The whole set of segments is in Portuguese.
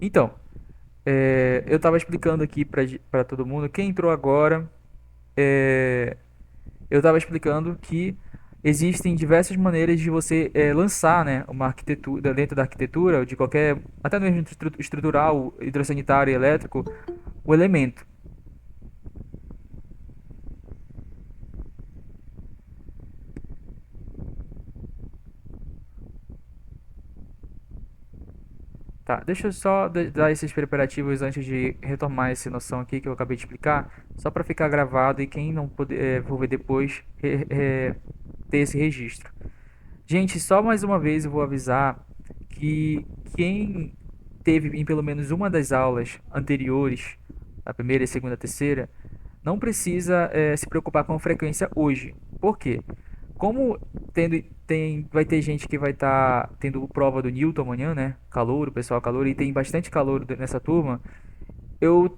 Então, eu estava explicando aqui para todo mundo, quem entrou agora, é, eu estava explicando que existem diversas maneiras de você lançar, né, uma arquitetura dentro da arquitetura, de qualquer, até mesmo estrutural, hidrossanitário e elétrico, o elemento. Tá, deixa eu só dar esses preparativos antes de retomar essa noção aqui que eu acabei de explicar, só para ficar gravado e quem não puder, for ver depois, ter esse registro. Gente, só mais uma vez eu vou avisar que quem teve em pelo menos uma das aulas anteriores, a primeira, a segunda, a terceira, não precisa se preocupar com a frequência hoje. Por quê? Como vai ter gente que vai estar tendo prova do Newton amanhã, né? Calor, o pessoal calor, e tem bastante calor nessa turma, eu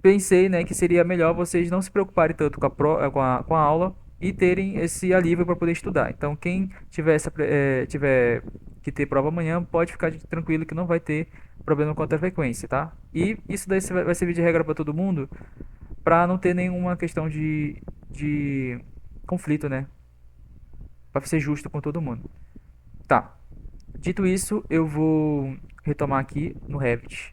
pensei, né, que seria melhor vocês não se preocuparem tanto com a aula e terem esse alívio para poder estudar. Então, quem tiver que ter prova amanhã, pode ficar tranquilo que não vai ter problema quanto à frequência, tá? E isso daí vai servir de regra para todo mundo, para não ter nenhuma questão de conflito, né? Para ser justo com todo mundo. Tá. Dito isso, eu vou retomar aqui no Revit.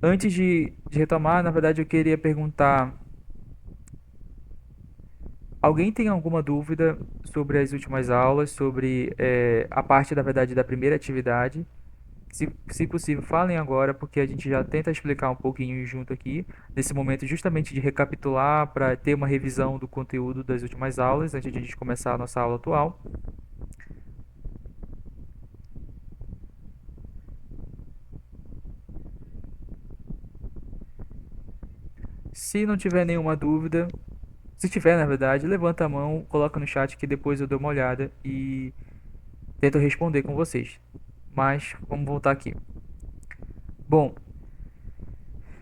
Antes de retomar, na verdade, eu queria perguntar: alguém tem alguma dúvida sobre as últimas aulas, sobre a parte, da verdade, da primeira atividade? Se possível, falem agora, porque a gente já tenta explicar um pouquinho junto aqui, nesse momento justamente de recapitular, para ter uma revisão do conteúdo das últimas aulas, antes de a gente começar a nossa aula atual. Se não tiver nenhuma dúvida, se tiver, na verdade, levanta a mão, coloca no chat que depois eu dou uma olhada e tento responder com vocês. Mas vamos voltar aqui. Bom,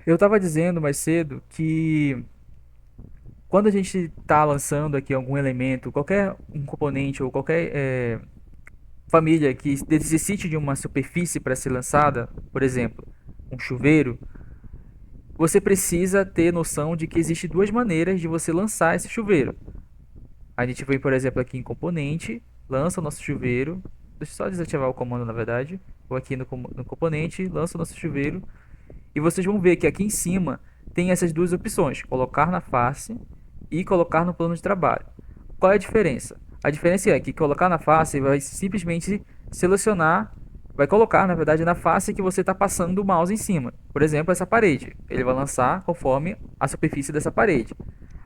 eu estava dizendo mais cedo que quando a gente está lançando aqui algum elemento, qualquer um componente ou qualquer família que necessite de uma superfície para ser lançada, por exemplo, um chuveiro, você precisa ter noção de que existe duas maneiras de você lançar esse chuveiro. A gente vem, por exemplo, aqui em componente, lança o nosso chuveiro. Deixa eu só desativar o comando, na verdade. Vou aqui no componente, lança o nosso chuveiro. E vocês vão ver que aqui em cima tem essas duas opções: colocar na face e colocar no plano de trabalho. Qual é a diferença? A diferença é que colocar na face vai simplesmente selecionar, vai colocar, na verdade, na face que você está passando o mouse em cima. Por exemplo, essa parede. Ele vai lançar conforme a superfície dessa parede.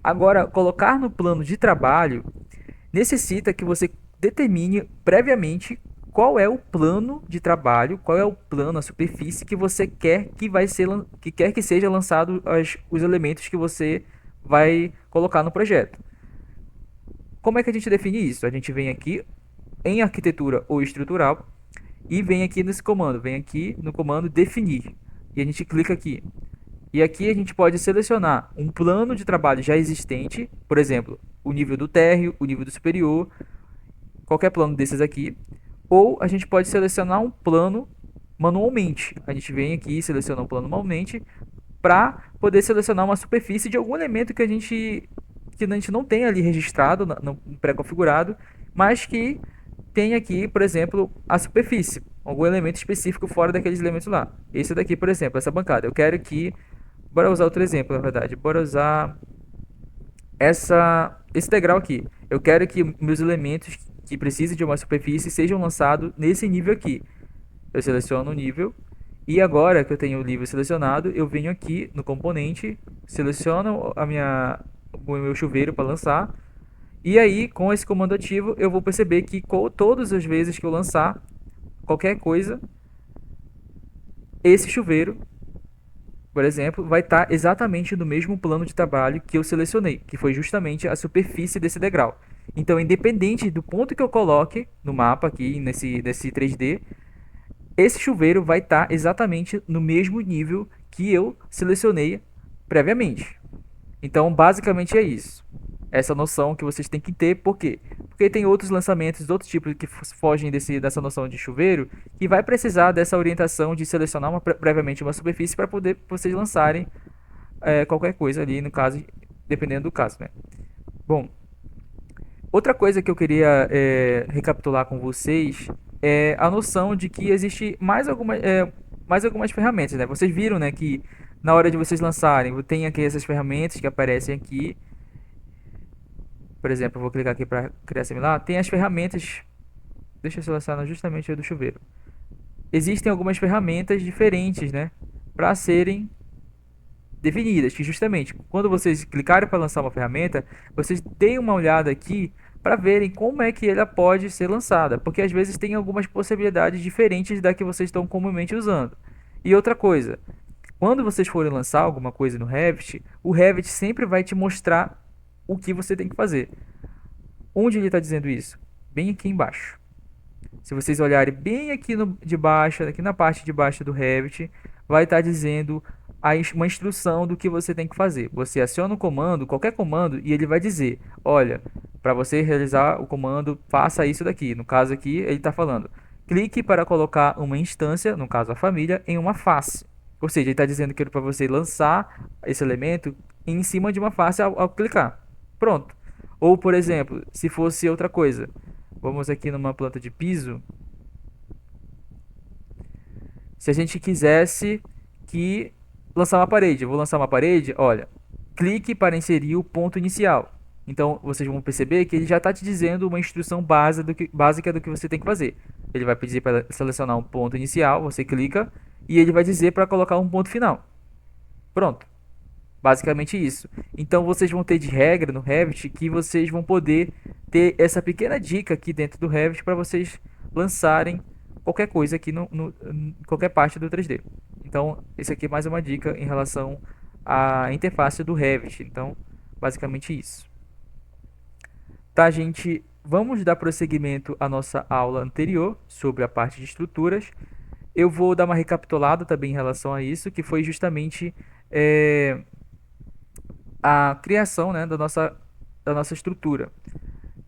Agora, colocar no plano de trabalho necessita que você determine previamente qual é o plano de trabalho, qual é o plano, a superfície que você quer que seja lançado os elementos que você vai colocar no projeto. Como é que a gente define isso? A gente vem aqui em arquitetura ou estrutural e vem aqui nesse comando, vem aqui no comando definir. E a gente clica aqui. E aqui a gente pode selecionar um plano de trabalho já existente, por exemplo, o nível do térreo, o nível do superior, qualquer plano desses aqui, ou a gente pode selecionar um plano manualmente. A gente vem aqui e seleciona um plano manualmente para poder selecionar uma superfície de algum elemento que a gente não tem ali registrado, no pré-configurado, mas que tem aqui, por exemplo, a superfície, algum elemento específico fora daqueles elementos lá. Esse daqui, por exemplo, essa bancada. Eu quero que, bora usar outro exemplo, na verdade. Bora usar esse degrau aqui. Eu quero que meus elementos que precisem de uma superfície sejam lançados nesse nível aqui. Eu seleciono o nível e agora que eu tenho o nível selecionado, eu venho aqui no componente, seleciono o meu chuveiro para lançar. E aí, com esse comando ativo, eu vou perceber que todas as vezes que eu lançar qualquer coisa, esse chuveiro, por exemplo, vai estar exatamente no mesmo plano de trabalho que eu selecionei, que foi justamente a superfície desse degrau. Então, independente do ponto que eu coloque no mapa aqui, nesse 3D, esse chuveiro vai estar exatamente no mesmo nível que eu selecionei previamente. Então, basicamente é isso. Essa noção que vocês têm que ter, por quê? Porque porque tem outros lançamentos, outros tipos que fogem dessa noção de chuveiro, que vai precisar dessa orientação de selecionar previamente uma superfície para poder vocês lançarem qualquer coisa ali, no caso, dependendo do caso, né? Bom, outra coisa que eu queria recapitular com vocês é a noção de que existe mais algumas ferramentas, né? Vocês viram, né, que na hora de vocês lançarem, tem aqui essas ferramentas que aparecem aqui. Por exemplo, eu vou clicar aqui para criar similar. Tem as ferramentas. Deixa eu selecionar justamente a do chuveiro. Existem algumas ferramentas diferentes, né, para serem definidas, que justamente quando vocês clicarem para lançar uma ferramenta, vocês deem uma olhada aqui para verem como é que ela pode ser lançada, porque às vezes tem algumas possibilidades diferentes da que vocês estão comumente usando. E outra coisa, quando vocês forem lançar alguma coisa no Revit, o Revit sempre vai te mostrar o que você tem que fazer. Onde ele está dizendo isso? Bem aqui embaixo. Se vocês olharem bem aqui de baixo, aqui na parte de baixo do Revit, vai estar dizendo uma instrução do que você tem que fazer. Você aciona o comando, qualquer comando, e ele vai dizer: olha, para você realizar o comando, faça isso daqui. No caso aqui, ele está falando: clique para colocar uma instância, no caso a família, em uma face. Ou seja, ele está dizendo que é para você lançar esse elemento em cima de uma face ao clicar. Pronto. Ou, por exemplo, se fosse outra coisa, vamos aqui numa planta de piso. Se a gente quisesse que lançar uma parede, eu vou lançar uma parede, olha, clique para inserir o ponto inicial. Então, vocês vão perceber que ele já está te dizendo uma instrução básica do que você tem que fazer. Ele vai pedir para selecionar um ponto inicial, você clica, e ele vai dizer para colocar um ponto final. Pronto. Basicamente isso. Então vocês vão ter de regra no Revit que vocês vão poder ter essa pequena dica aqui dentro do Revit para vocês lançarem qualquer coisa aqui em qualquer parte do 3D. Então, esse aqui é mais uma dica em relação à interface do Revit. Então, basicamente isso. Tá, gente? Vamos dar prosseguimento à nossa aula anterior sobre a parte de estruturas. Eu vou dar uma recapitulada também em relação a isso, que foi justamente a criação, né, da nossa estrutura.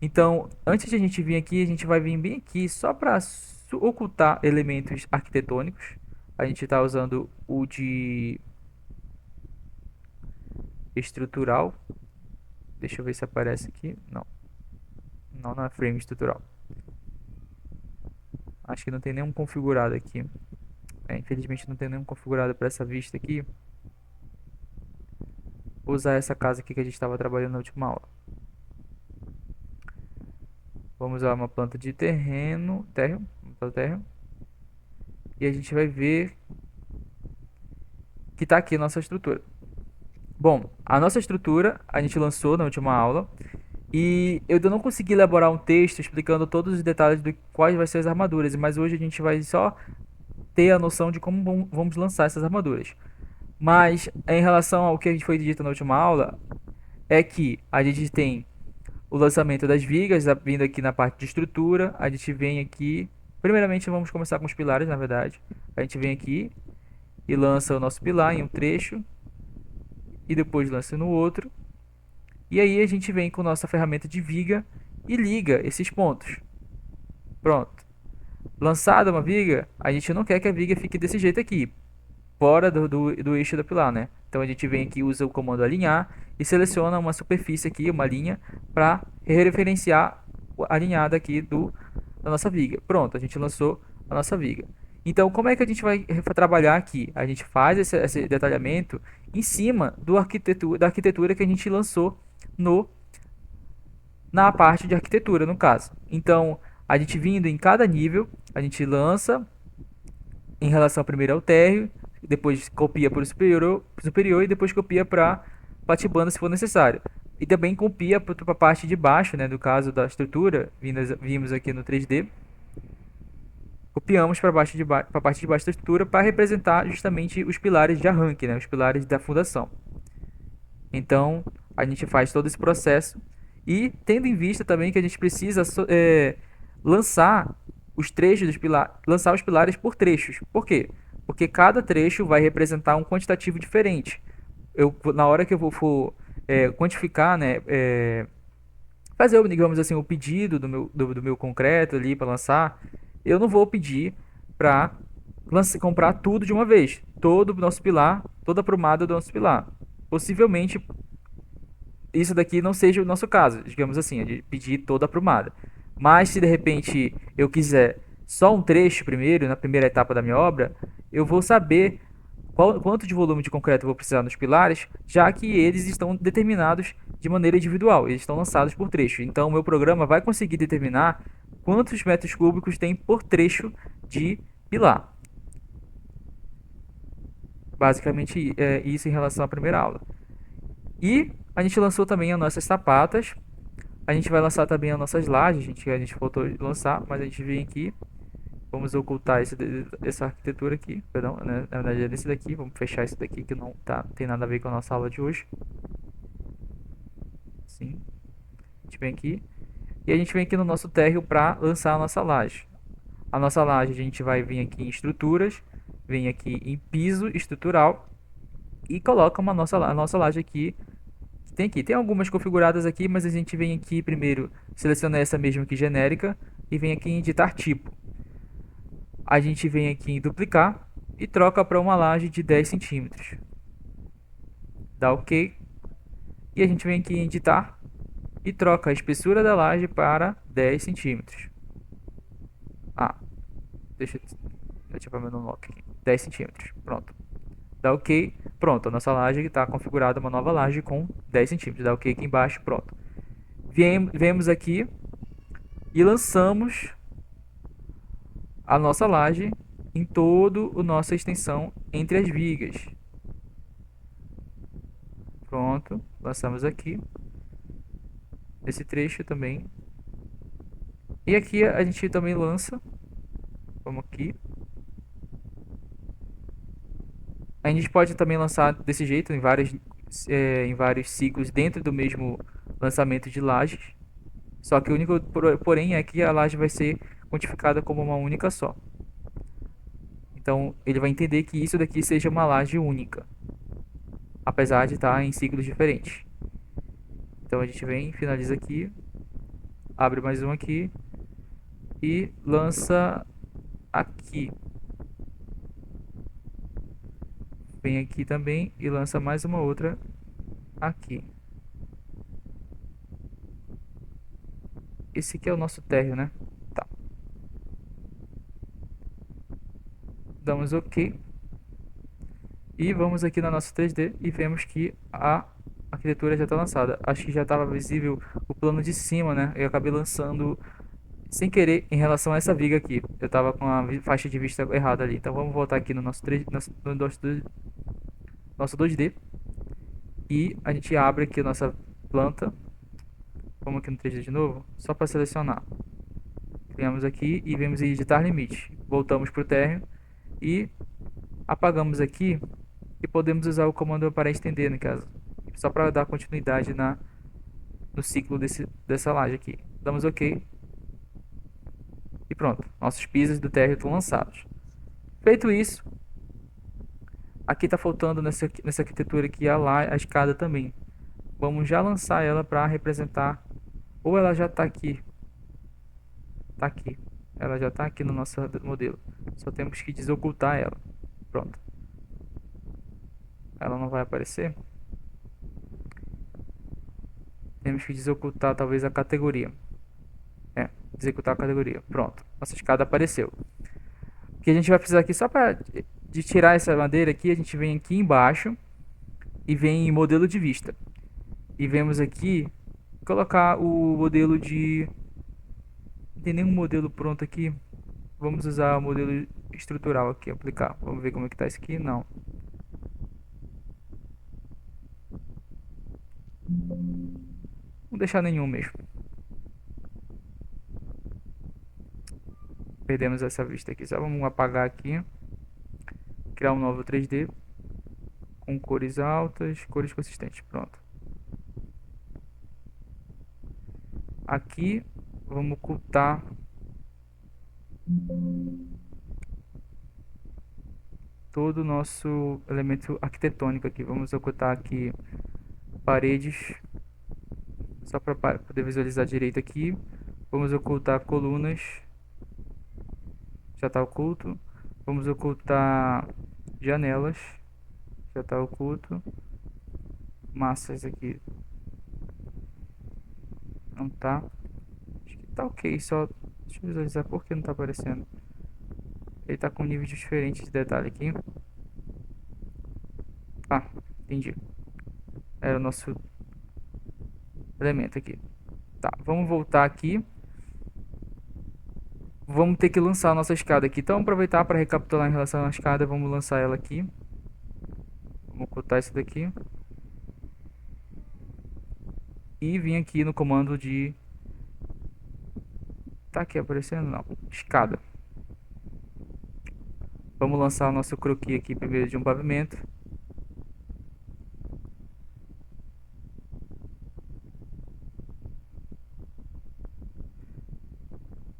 Então, antes de a gente vir aqui, a gente vai vir bem aqui só para ocultar elementos arquitetônicos. A gente está usando o de estrutural. Deixa eu ver se aparece aqui. Não. Não é frame estrutural. Acho que não tem nenhum configurado aqui. Infelizmente não tem nenhum configurado para essa vista aqui. Vou usar essa casa aqui que a gente estava trabalhando na última aula. Vamos usar uma planta de terreno. E a gente vai ver que está aqui a nossa estrutura. Bom, a nossa estrutura a gente lançou na última aula. E eu ainda não consegui elaborar um texto explicando todos os detalhes de quais vão ser as armaduras. Mas hoje a gente vai só ter a noção de como vamos lançar essas armaduras. Mas em relação ao que a gente foi dito na última aula, é que a gente tem o lançamento das vigas, vindo aqui na parte de estrutura. A gente vem aqui, primeiramente vamos começar com os pilares, na verdade. A gente vem aqui e lança o nosso pilar em um trecho, e depois lança no outro. E aí a gente vem com nossa ferramenta de viga e liga esses pontos. Pronto. Lançada uma viga, a gente não quer que a viga fique desse jeito aqui, fora do eixo do pilar, né? Então a gente vem aqui, usa o comando alinhar e seleciona uma superfície aqui, uma linha, para referenciar a alinhada aqui da nossa viga. Pronto, a gente lançou a nossa viga. Então, como é que a gente vai trabalhar aqui? A gente faz esse detalhamento em cima da arquitetura que a gente lançou na parte de arquitetura, no caso. Então, a gente vindo em cada nível, a gente lança em relação primeiro ao térreo, depois copia para o superior e depois copia para a platibanda se for necessário. E também copia para a parte de baixo, né, do caso da estrutura, vimos aqui no 3D. Copiamos para a parte de baixo da estrutura para representar justamente os pilares de arranque, né, os pilares da fundação. Então, a gente faz todo esse processo e tendo em vista também que a gente precisa lançar os trechos dos pilares, lançar os pilares por trechos. Por quê? Porque cada trecho vai representar um quantitativo diferente. Na hora que eu for quantificar, né, fazer, digamos assim, o pedido do meu concreto ali para lançar, eu não vou pedir para comprar tudo de uma vez. Todo o nosso pilar, toda a prumada do nosso pilar. Possivelmente isso daqui não seja o nosso caso, digamos assim, de pedir toda a prumada. Mas se de repente eu quiser só um trecho primeiro, na primeira etapa da minha obra, eu vou saber quanto de volume de concreto eu vou precisar nos pilares, já que eles estão determinados de maneira individual, eles estão lançados por trecho. Então o meu programa vai conseguir determinar quantos metros cúbicos tem por trecho de pilar. Basicamente é isso em relação à primeira aula. E a gente lançou também as nossas sapatas. A gente vai lançar também as nossas lajes, a gente voltou a lançar, mas a gente vem aqui, vamos ocultar essa arquitetura aqui, perdão, né? Na verdade é desse daqui, vamos fechar esse daqui que não tem nada a ver com a nossa aula de hoje. Sim, a gente vem aqui e a gente vem aqui no nosso térreo para lançar a nossa laje. A nossa laje a gente vai vir aqui em estruturas, vem aqui em piso estrutural e coloca a nossa laje aqui. Tem algumas configuradas aqui, mas a gente vem aqui primeiro, seleciona essa mesmo aqui genérica e vem aqui em editar tipo. A gente vem aqui em duplicar e troca para uma laje de 10 centímetros. Dá OK. E a gente vem aqui em editar e troca a espessura da laje para 10 centímetros. Deixa eu ativar meu unlock aqui. 10 centímetros. Pronto. Dá OK. Pronto, a nossa laje está configurada uma nova laje com 10 centímetros. Dá OK aqui embaixo. Pronto. Viemos aqui e lançamos a nossa laje em toda a nossa extensão entre as vigas. Pronto, lançamos aqui esse trecho também. E aqui a gente também lança, vamos aqui. A gente pode também lançar desse jeito em vários ciclos dentro do mesmo lançamento de lajes. Só que o único porém é que a laje vai ser quantificada como uma única só. Então ele vai entender que isso daqui seja uma laje única, apesar de estar em ciclos diferentes. Então a gente vem, finaliza aqui, abre mais um aqui e lança aqui. Vem aqui também e lança mais uma outra aqui. Esse aqui é o nosso térreo, né? Tá. Damos OK. E vamos aqui na nossa 3D e vemos que a arquitetura já está lançada. Acho que já estava visível o plano de cima, né? Eu acabei lançando sem querer em relação a essa viga aqui. Eu estava com a faixa de vista errada ali. Então vamos voltar aqui no nosso 3, no nosso 2D. E a gente abre aqui a nossa planta. Vamos aqui no 3D de novo, só para selecionar. Criamos aqui e vemos em editar limite. Voltamos para o térreo e apagamos aqui e podemos usar o comando para estender, no caso, só para dar continuidade no ciclo dessa laje aqui. Damos OK e pronto, nossos pisos do térreo estão lançados. Feito isso, aqui está faltando nessa arquitetura aqui a escada também. Vamos já lançar ela para representar, ou ela já está aqui. Está aqui. Ela já está aqui no nosso modelo. Só temos que desocultar ela. Pronto. Ela não vai aparecer. Temos que desocultar talvez a categoria. Desocultar a categoria. Pronto. Nossa escada apareceu. O que a gente vai precisar aqui só para de tirar essa bandeira aqui, a gente vem aqui embaixo e vem em modelo de vista. E vemos aqui colocar o modelo de... Não tem nenhum modelo pronto aqui. Vamos usar o modelo estrutural aqui, aplicar. Vamos ver como é que tá isso aqui. Não. Vou deixar nenhum mesmo. Perdemos essa vista aqui. Só vamos apagar aqui. Criar um novo 3D. Com cores altas, cores consistentes. Pronto. Aqui vamos ocultar todo o nosso elemento arquitetônico aqui. Vamos ocultar aqui paredes. Vamos Só para poder visualizar direito aqui. Vamos ocultar colunas. Já está oculto. Vamos ocultar janelas. Já está oculto. Massas aqui. Não tá. Acho que tá ok. Só deixa eu visualizar por que não tá aparecendo. Ele tá com níveis diferentes de detalhe aqui. Ah, entendi. Era o nosso elemento aqui. Tá, vamos voltar aqui. Vamos ter que lançar a nossa escada aqui. Então, vamos aproveitar para recapitular em relação à escada. Vamos lançar ela aqui. Vamos ocultar isso daqui. E vir aqui no comando de... Tá aqui aparecendo? Não. Escada. Vamos lançar o nosso croquis aqui primeiro de um pavimento.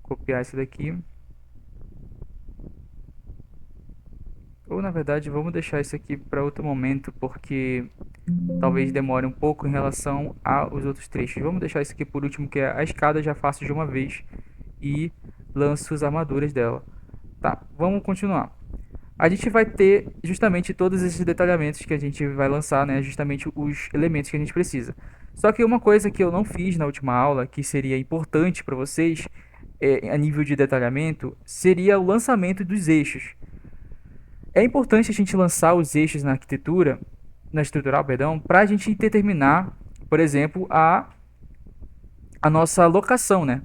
Copiar isso daqui. Ou na verdade vamos deixar isso aqui para outro momento, porque talvez demore um pouco em relação aos outros trechos. Vamos deixar isso aqui por último, que é a escada, já faço de uma vez e lanço as armaduras dela. Tá, vamos continuar. A gente vai ter justamente todos esses detalhamentos que a gente vai lançar, né? Justamente os elementos que a gente precisa. Só que uma coisa que eu não fiz na última aula, que seria importante para vocês, a nível de detalhamento, seria o lançamento dos eixos. É importante a gente lançar os eixos na arquitetura, na estrutural, perdão, para a gente determinar, por exemplo, a nossa locação, né?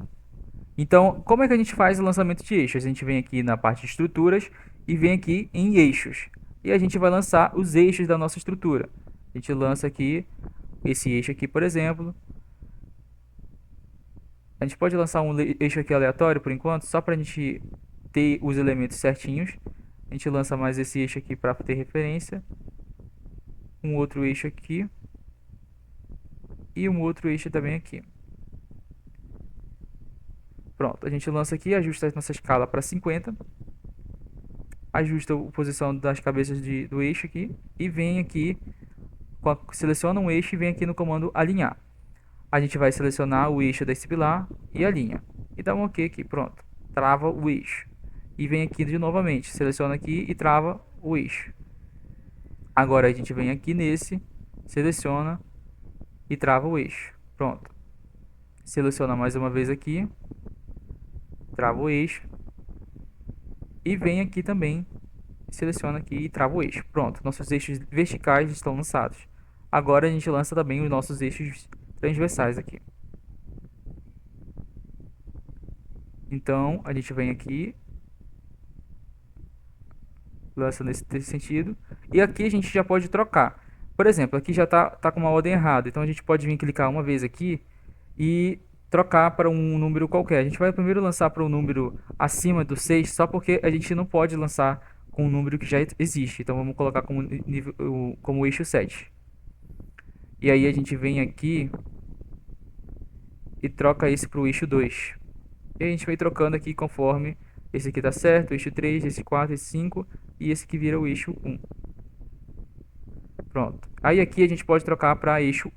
Então, como é que a gente faz o lançamento de eixos? A gente vem aqui na parte de estruturas e vem aqui em eixos. E a gente vai lançar os eixos da nossa estrutura. A gente lança aqui esse eixo aqui, por exemplo. A gente pode lançar um eixo aqui aleatório por enquanto, só para a gente ter os elementos certinhos. A gente lança mais esse eixo aqui para ter referência. Um outro eixo aqui. E um outro eixo também aqui. Pronto, a gente lança aqui, ajusta a nossa escala para 50. Ajusta a posição das cabeças do eixo aqui. E vem aqui, seleciona um eixo e vem aqui no comando alinhar. A gente vai selecionar o eixo desse pilar e alinha. E dá um OK aqui, pronto. Trava o eixo. E vem aqui de novamente, seleciona aqui e trava o eixo. Agora a gente vem aqui nesse, seleciona e trava o eixo. Pronto. Seleciona mais uma vez aqui, trava o eixo. E vem aqui também, seleciona aqui e trava o eixo. Pronto, nossos eixos verticais estão lançados. Agora a gente lança também os nossos eixos transversais aqui. Então, a gente vem aqui, lança nesse sentido. E aqui a gente já pode trocar. Por exemplo, aqui já tá com uma ordem errada. Então, a gente pode vir clicar uma vez aqui e trocar para um número qualquer. A gente vai primeiro lançar para um número acima do 6, só porque a gente não pode lançar com um número que já existe. Então, vamos colocar como eixo 7. E aí a gente vem aqui e troca esse para o eixo 2. E a gente vai trocando aqui conforme esse aqui tá certo, o eixo 3, esse 4, esse 5 e esse que vira o eixo 1. Pronto. Aí aqui a gente pode trocar para eixo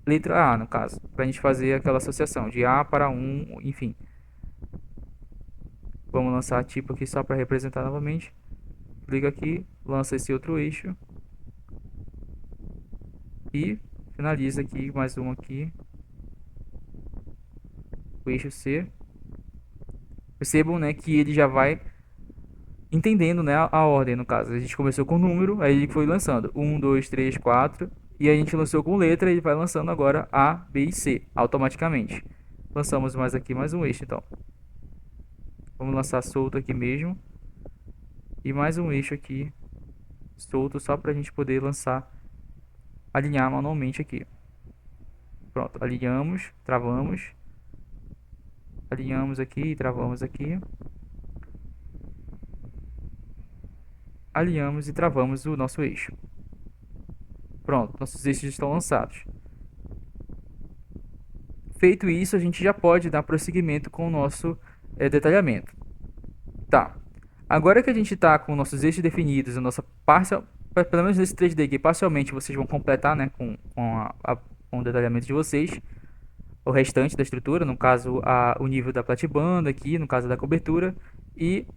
letra A, no caso, para a gente fazer aquela associação de A para 1, enfim. Vamos lançar tipo aqui só para representar novamente. Clica aqui, lança esse outro eixo. E finaliza aqui, mais um aqui. O eixo C. Percebam, né, que ele já vai entendendo, né, a ordem, no caso. A gente começou com número, aí ele foi lançando 1, 2, 3, 4. E a gente lançou com letra e ele vai lançando agora A, B e C, automaticamente. Lançamos mais aqui, mais um eixo, então. Vamos lançar solto aqui mesmo. E mais um eixo aqui, solto, só para a gente poder lançar, alinhar manualmente aqui. Pronto, alinhamos, travamos. Alinhamos aqui e travamos aqui. Alinhamos e travamos o nosso eixo. Pronto, nossos eixos estão lançados. Feito isso, a gente já pode dar prosseguimento com o nosso detalhamento. Tá. Agora que a gente está com nossos eixos definidos, a nossa parcial, pelo menos nesse 3D aqui, parcialmente vocês vão completar, né, com o detalhamento de vocês. o restante da estrutura, no caso o nível da platibanda aqui, no caso da cobertura, e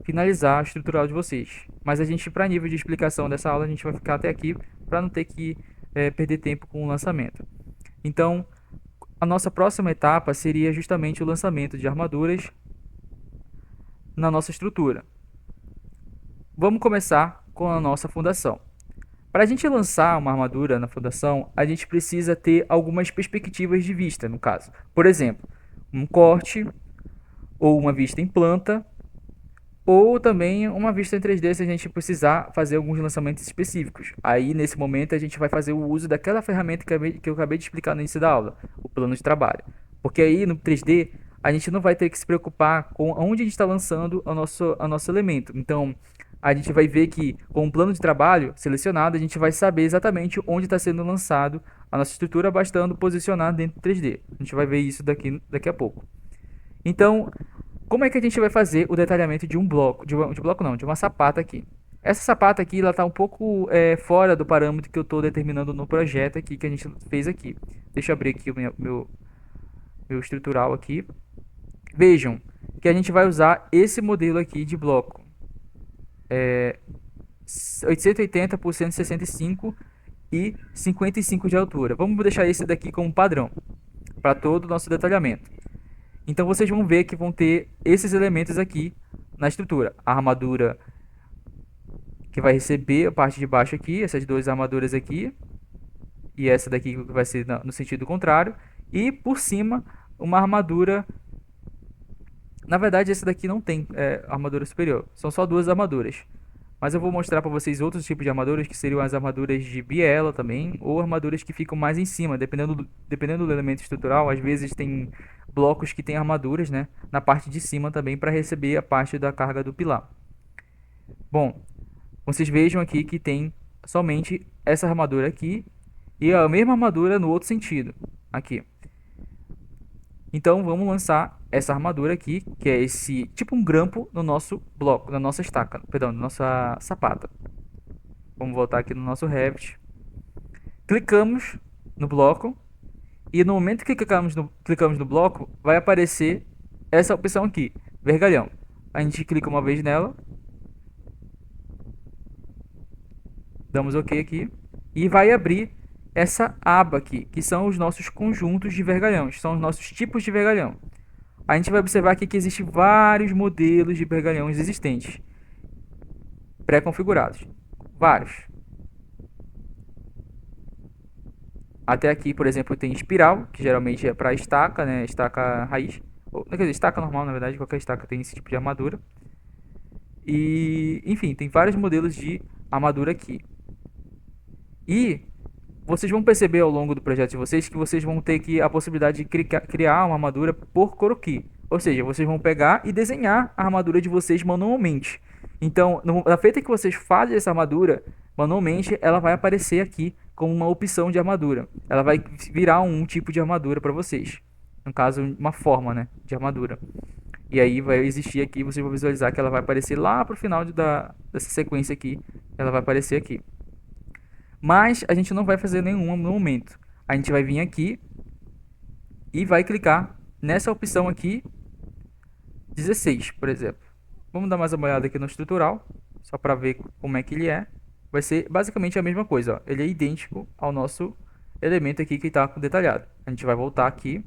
finalizar a estrutural de vocês. Mas a gente, para nível de explicação dessa aula, a gente vai ficar até aqui para não ter que perder tempo com o lançamento. Então, a nossa próxima etapa seria justamente o lançamento de armaduras na nossa estrutura. Vamos começar com a nossa fundação. Para a gente lançar uma armadura na fundação, a gente precisa ter algumas perspectivas de vista, no caso. Por exemplo, um corte, ou uma vista em planta, ou também uma vista em 3D se a gente precisar fazer alguns lançamentos específicos. Aí, nesse momento, a gente vai fazer o uso daquela ferramenta que eu acabei de explicar no início da aula, o plano de trabalho. Porque aí, no 3D, a gente não vai ter que se preocupar com onde a gente está lançando o nosso elemento. Então, a gente vai ver que com o plano de trabalho selecionado, a gente vai saber exatamente onde está sendo lançado a nossa estrutura, bastando posicionar dentro do 3D. A gente vai ver isso daqui a pouco. Então, como é que a gente vai fazer o detalhamento de um bloco, de bloco não, de uma sapata aqui? Essa sapata aqui, ela está um pouco fora do parâmetro que eu estou determinando no projeto aqui que a gente fez aqui. Deixa eu abrir aqui o meu estrutural aqui. Vejam que a gente vai usar esse modelo aqui de bloco. 880 por 165 e 55 de altura. Vamos deixar esse daqui como padrão para todo o nosso detalhamento. Então vocês vão ver que vão ter esses elementos aqui na estrutura. A armadura que vai receber a parte de baixo aqui, essas duas armaduras aqui, e essa daqui que vai ser no sentido contrário, e por cima uma armadura. Na verdade, esse daqui não tem armadura superior, são só duas armaduras. Mas eu vou mostrar para vocês outros tipos de armaduras, que seriam as armaduras de biela também, ou armaduras que ficam mais em cima, dependendo do elemento estrutural. Às vezes tem blocos que têm armaduras, né, na parte de cima também, para receber a parte da carga do pilar. Bom, vocês vejam aqui que tem somente essa armadura aqui, e a mesma armadura no outro sentido, aqui. Então vamos lançar essa armadura aqui, que é esse tipo um grampo no nosso bloco, na nossa estaca, perdão, na nossa sapata. Vamos voltar aqui no nosso Revit. Clicamos no bloco e no momento que clicamos no bloco, vai aparecer essa opção aqui, vergalhão. A gente clica uma vez nela, damos OK aqui e vai abrir essa aba aqui, que são os nossos conjuntos de vergalhões, são os nossos tipos de vergalhão. A gente vai observar aqui que existem vários modelos de vergalhões existentes, pré-configurados, vários. Até aqui, por exemplo, tem espiral, que geralmente é para estaca, né, estaca raiz, ou, quer dizer, estaca normal, na verdade, qualquer estaca tem esse tipo de armadura. E, enfim, tem vários modelos de armadura aqui. E vocês vão perceber ao longo do projeto de vocês que vocês vão ter a possibilidade de criar uma armadura por croquis. Ou seja, vocês vão pegar e desenhar a armadura de vocês manualmente. Então, na feita que vocês fazem essa armadura manualmente, ela vai aparecer aqui como uma opção de armadura. Ela vai virar um tipo de armadura para vocês. No caso, uma forma, né, de armadura. E aí vai existir aqui, vocês vão visualizar que ela vai aparecer lá para o final dessa sequência aqui. Ela vai aparecer aqui. Mas a gente não vai fazer nenhuma no momento. A gente vai vir aqui e vai clicar nessa opção aqui, 16, por exemplo. Vamos dar mais uma olhada aqui no estrutural, só para ver como é que ele é. Vai ser basicamente a mesma coisa, ó. Ele é idêntico ao nosso elemento aqui que está detalhado. A gente vai voltar aqui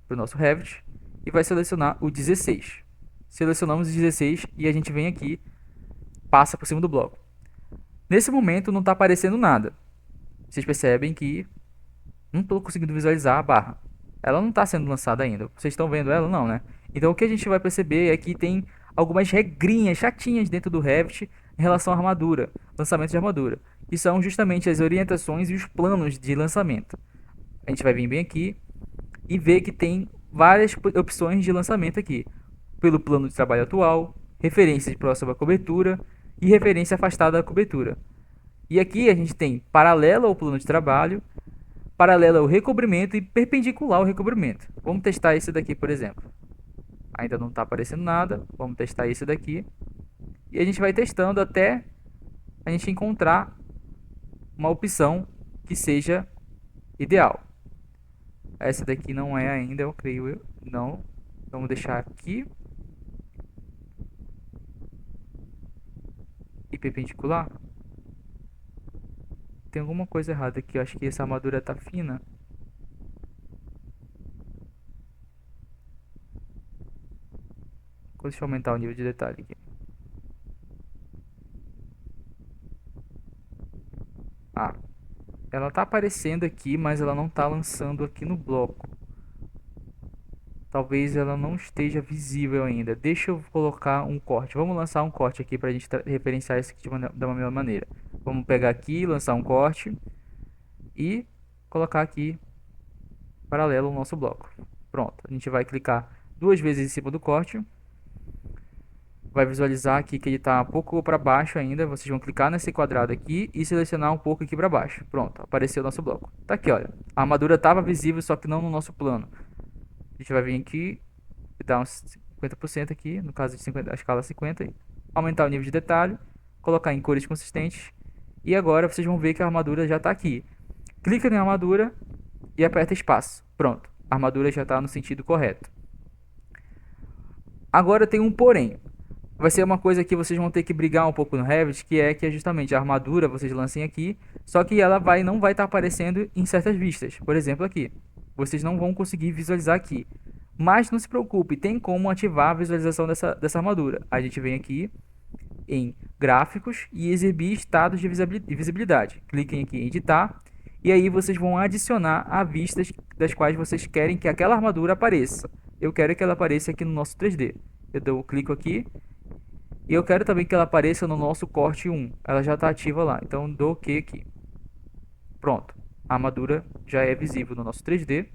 para o nosso Revit e vai selecionar o 16. Selecionamos o 16 e a gente vem aqui, passa por cima do bloco. Nesse momento não está aparecendo nada. Vocês percebem que não estou conseguindo visualizar a barra. Ela não está sendo lançada ainda. Vocês estão vendo ela? Não, né? Então o que a gente vai perceber é que tem algumas regrinhas chatinhas dentro do Revit em relação à armadura, lançamento de armadura. Que são justamente as orientações e os planos de lançamento. A gente vai vir bem aqui e ver que tem várias opções de lançamento aqui. Pelo plano de trabalho atual, referência de próxima cobertura e referência afastada da cobertura. E aqui a gente tem paralela ao plano de trabalho, paralela ao recobrimento e perpendicular ao recobrimento. Vamos testar esse daqui, por exemplo. Ainda não está aparecendo nada. Vamos testar esse daqui. E a gente vai testando até a gente encontrar uma opção que seja ideal. Essa daqui não é ainda, eu creio eu. Não. Vamos deixar aqui. E perpendicular. Tem alguma coisa errada aqui. Eu acho que essa armadura tá fina. Deixa eu aumentar o nível de detalhe aqui. Ah, ela tá aparecendo aqui, mas ela não tá lançando aqui no bloco. Talvez ela não esteja visível ainda. Deixa eu colocar um corte. Vamos lançar um corte aqui para a gente referenciar isso aqui da mesma maneira. Vamos pegar aqui, lançar um corte e colocar aqui paralelo ao nosso bloco. Pronto, a gente vai clicar duas vezes em cima do corte. Vai visualizar aqui que ele está um pouco para baixo ainda. Vocês vão clicar nesse quadrado aqui e selecionar um pouco aqui para baixo. Pronto, apareceu o nosso bloco. Tá aqui, olha. A armadura estava visível, só que não no nosso plano. A gente vai vir aqui e dar uns 50% aqui, no caso de 50, a escala 50, aumentar o nível de detalhe, colocar em cores consistentes, e agora vocês vão ver que a armadura já está aqui. Clica na armadura e aperta espaço. Pronto, a armadura já está no sentido correto. Agora tem um porém. Vai ser uma coisa que vocês vão ter que brigar um pouco no Revit, que é justamente a armadura vocês lancem aqui, só que ela não vai estar aparecendo em certas vistas. Por exemplo, aqui. Vocês não vão conseguir visualizar aqui. Mas não se preocupe, tem como ativar a visualização dessa armadura. A gente vem aqui em gráficos e exibir estados de visibilidade. Cliquem aqui em editar e aí vocês vão adicionar a vistas das quais vocês querem que aquela armadura apareça. Eu quero que ela apareça aqui no nosso 3D. Eu clico aqui e eu quero também que ela apareça no nosso corte 1. Ela já está ativa lá, então dou OK aqui. Pronto, a armadura já é visível no nosso 3D.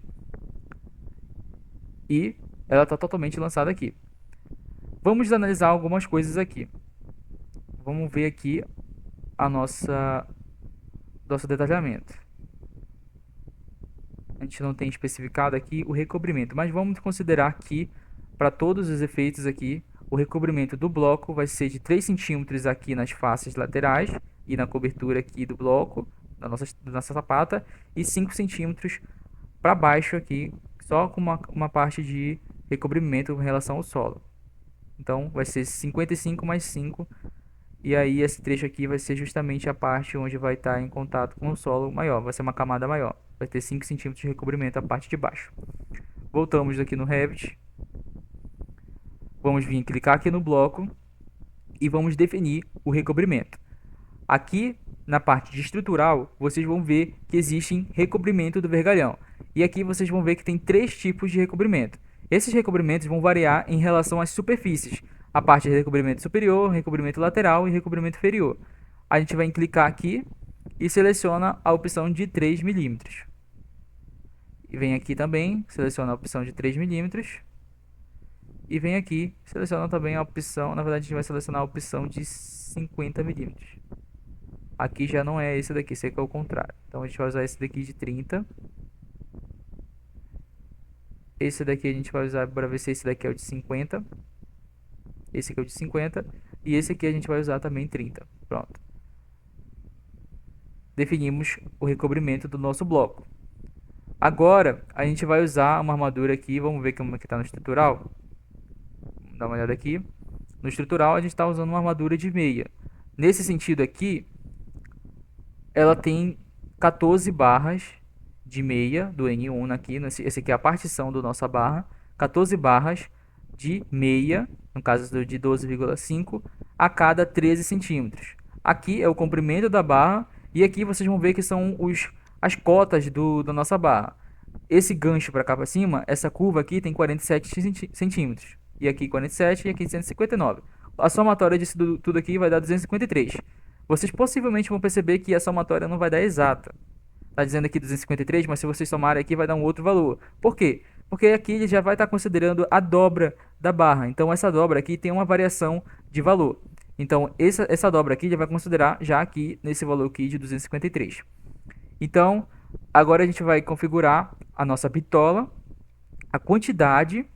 E ela está totalmente lançada aqui. Vamos analisar algumas coisas aqui. Vamos ver aqui a nosso detalhamento. A gente não tem especificado aqui o recobrimento, mas vamos considerar que para todos os efeitos aqui, o recobrimento do bloco vai ser de 3 centímetros aqui nas faces laterais e na cobertura aqui do bloco, da nossa sapata, e 5 centímetros para baixo aqui, só com uma parte de recobrimento em relação ao solo. Então vai ser 55 mais 5. E aí esse trecho aqui vai ser justamente a parte onde vai estar em contato com o solo maior. Vai ser uma camada maior. Vai ter 5 centímetros de recobrimento a parte de baixo. Voltamos aqui no Revit. Vamos vir clicar aqui no bloco. E vamos definir o recobrimento. Aqui na parte de estrutural, vocês vão ver que existe recobrimento do vergalhão. E aqui vocês vão ver que tem 3 tipos de recobrimento. Esses recobrimentos vão variar em relação às superfícies. A parte de recobrimento superior, recobrimento lateral e recobrimento inferior. A gente vai clicar aqui e seleciona a opção de 3 milímetros. E vem aqui também, seleciona a opção de 3 milímetros. E vem aqui, seleciona também a opção, na verdade a gente vai selecionar a opção de 50 milímetros. Aqui já não é esse daqui, esse aqui é o contrário. Então a gente vai usar esse daqui de 30. Esse daqui a gente vai usar para ver se esse daqui é o de 50. Esse aqui é o de 50. E esse aqui a gente vai usar também 30. Pronto. Definimos o recobrimento do nosso bloco. Agora a gente vai usar uma armadura aqui. Vamos ver como é que está no estrutural. Vamos dar uma olhada aqui. No estrutural a gente está usando uma armadura de meia. Nesse sentido aqui, ela tem 14 barras de meia do N1 aqui. Esse aqui é a partição da nossa barra. 14 barras de meia, no caso de 12,5, a cada 13 centímetros. Aqui é o comprimento da barra. E aqui vocês vão ver que são as cotas da nossa barra. Esse gancho para cá para cima, essa curva aqui tem 47 centímetros. E aqui 47 e aqui 159. A somatória disso tudo aqui vai dar 253. Vocês possivelmente vão perceber que a somatória não vai dar exata. Está dizendo aqui 253, mas se vocês somarem aqui vai dar um outro valor. Por quê? Porque aqui ele já vai estar considerando a dobra da barra. Então essa dobra aqui tem uma variação de valor. Então essa dobra aqui já vai considerar já aqui nesse valor aqui de 253. Então agora a gente vai configurar a nossa bitola, a quantidade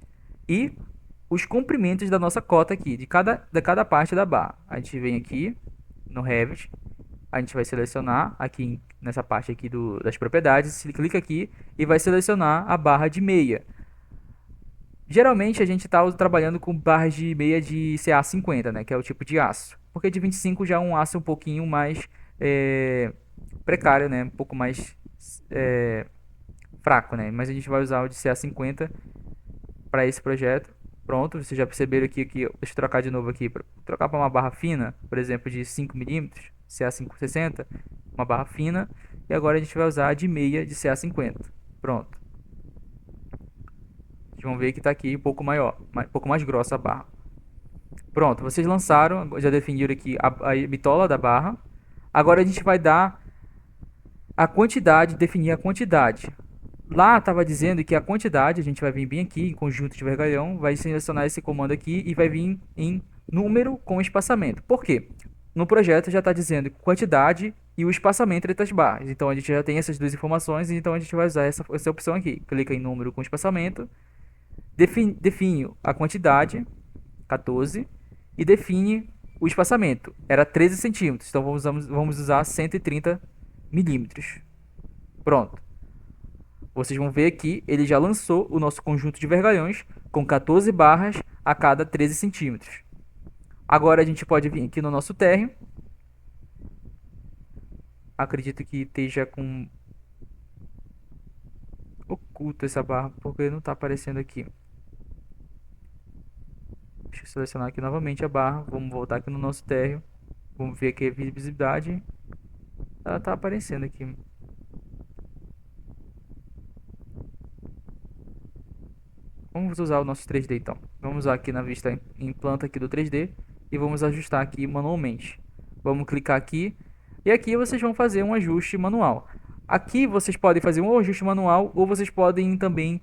e os comprimentos da nossa cota aqui, de cada parte da barra. A gente vem aqui no Revit A gente vai selecionar aqui nessa parte aqui das propriedades, se clica aqui e vai selecionar a barra de meia. Geralmente a gente está trabalhando com barras de meia de CA50, né, que é o tipo de aço. Porque de 25 já é um aço um pouquinho mais precário, né, um pouco mais é, fraco, né. Mas a gente vai usar o de CA50 para esse projeto. Pronto, vocês já perceberam aqui que deixa eu trocar de novo aqui, para trocar para uma barra fina, por exemplo, de 5 milímetros, CA560, uma barra fina, e agora a gente vai usar a de meia de CA50. Pronto. Vocês vão ver que está aqui um pouco maior, um pouco mais grossa a barra. Pronto, vocês lançaram, já definiram aqui a bitola da barra. Agora a gente vai dar a quantidade, definir a quantidade. Lá estava dizendo que a quantidade, a gente vai vir bem aqui em conjunto de vergalhão, vai selecionar esse comando aqui e vai vir em número com espaçamento. Por quê? No projeto já está dizendo quantidade e o espaçamento entre as barras. Então a gente já tem essas duas informações, então a gente vai usar essa opção aqui. Clica em número com espaçamento, define a quantidade, 14, e define o espaçamento. Era 13 centímetros, então vamos usar 130 milímetros. Pronto. Vocês vão ver aqui, ele já lançou o nosso conjunto de vergalhões com 14 barras a cada 13 centímetros. Agora a gente pode vir aqui no nosso térreo. Acredito que esteja com oculto essa barra, porque não está aparecendo aqui. Deixa eu selecionar aqui novamente a barra. Vamos voltar aqui no nosso térreo. Vamos ver aqui a visibilidade. Ela está aparecendo aqui. Vamos usar o nosso 3D então. Vamos usar aqui na vista em planta aqui do 3D e vamos ajustar aqui manualmente. Vamos clicar aqui e aqui vocês vão fazer um ajuste manual. Aqui vocês podem fazer um ajuste manual ou vocês podem também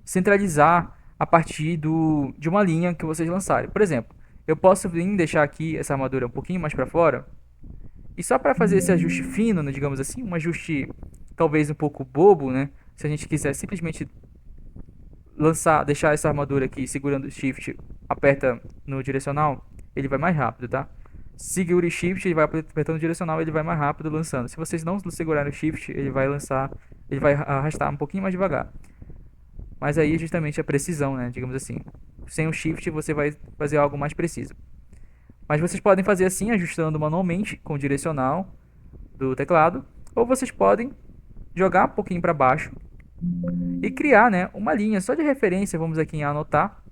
centralizar a partir de uma linha que vocês lançarem. Por exemplo, eu posso vir deixar aqui essa armadura um pouquinho mais para fora e só para fazer esse ajuste fino, né, digamos assim, um ajuste talvez um pouco bobo, né? Se a gente quiser simplesmente deixar essa armadura aqui segurando o Shift, aperta no direcional, ele vai mais rápido, tá? Segure Shift, ele vai apertando o direcional, ele vai mais rápido lançando. Se vocês não segurarem o Shift, ele vai lançar, ele vai arrastar um pouquinho mais devagar. Mas aí justamente a precisão, né, digamos assim. Sem o Shift você vai fazer algo mais preciso. Mas vocês podem fazer assim, ajustando manualmente com o direcional do teclado, ou vocês podem jogar um pouquinho para baixo e criar, né, uma linha só de referência. Vamos aqui em anotar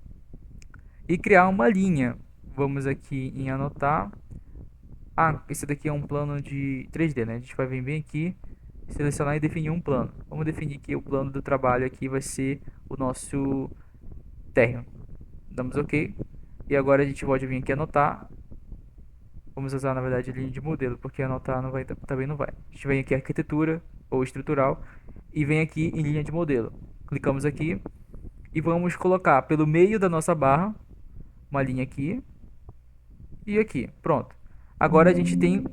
e criar uma linha. Vamos aqui em anotar. Esse daqui é um plano de 3D, né? A gente vai vir bem aqui, selecionar e definir um plano. Vamos definir que o plano do trabalho aqui vai ser o nosso térreo. Damos OK. E agora a gente pode vir aqui anotar. Vamos usar, na verdade, linha de modelo, porque anotar não vai, também não vai. A gente vem aqui arquitetura ou estrutural e vem aqui em linha de modelo. Clicamos aqui e vamos colocar pelo meio da nossa barra uma linha aqui e aqui. Pronto. Agora a gente tem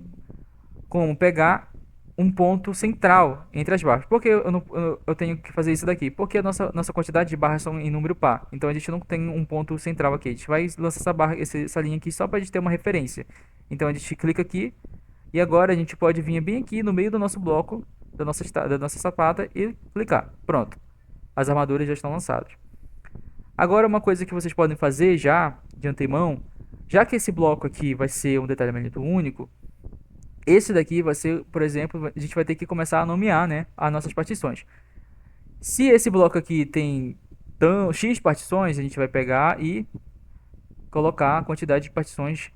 como pegar um ponto central entre as barras. Por que eu tenho que fazer isso daqui? Porque a nossa quantidade de barras são em número par. Então a gente não tem um ponto central aqui. A gente vai lançar essa barra, essa linha aqui só para a gente ter uma referência. Então a gente clica aqui e agora a gente pode vir bem aqui no meio do nosso bloco, da nossa sapata e clicar. Pronto. As armaduras já estão lançadas. Agora uma coisa que vocês podem fazer já de antemão, já que esse bloco aqui vai ser um detalhamento único, esse daqui vai ser, por exemplo, a gente vai ter que começar a nomear, né, as nossas partições. Se esse bloco aqui tem X partições, a gente vai pegar e colocar a quantidade de partições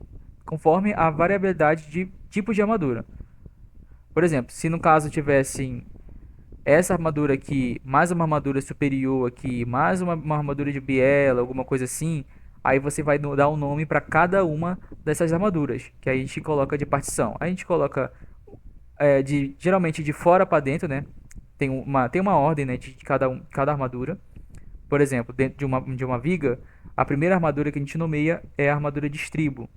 conforme a variabilidade de tipo de armadura. Por exemplo, se no caso tivessem essa armadura aqui, mais uma armadura superior aqui, mais uma armadura de biela, alguma coisa assim, aí você vai dar um nome para cada uma dessas armaduras, que aí a gente coloca de partição. A gente coloca geralmente de fora para dentro, né? Tem uma ordem, né, de cada armadura. Por exemplo, dentro de uma viga, a primeira armadura que a gente nomeia é a armadura de estribo.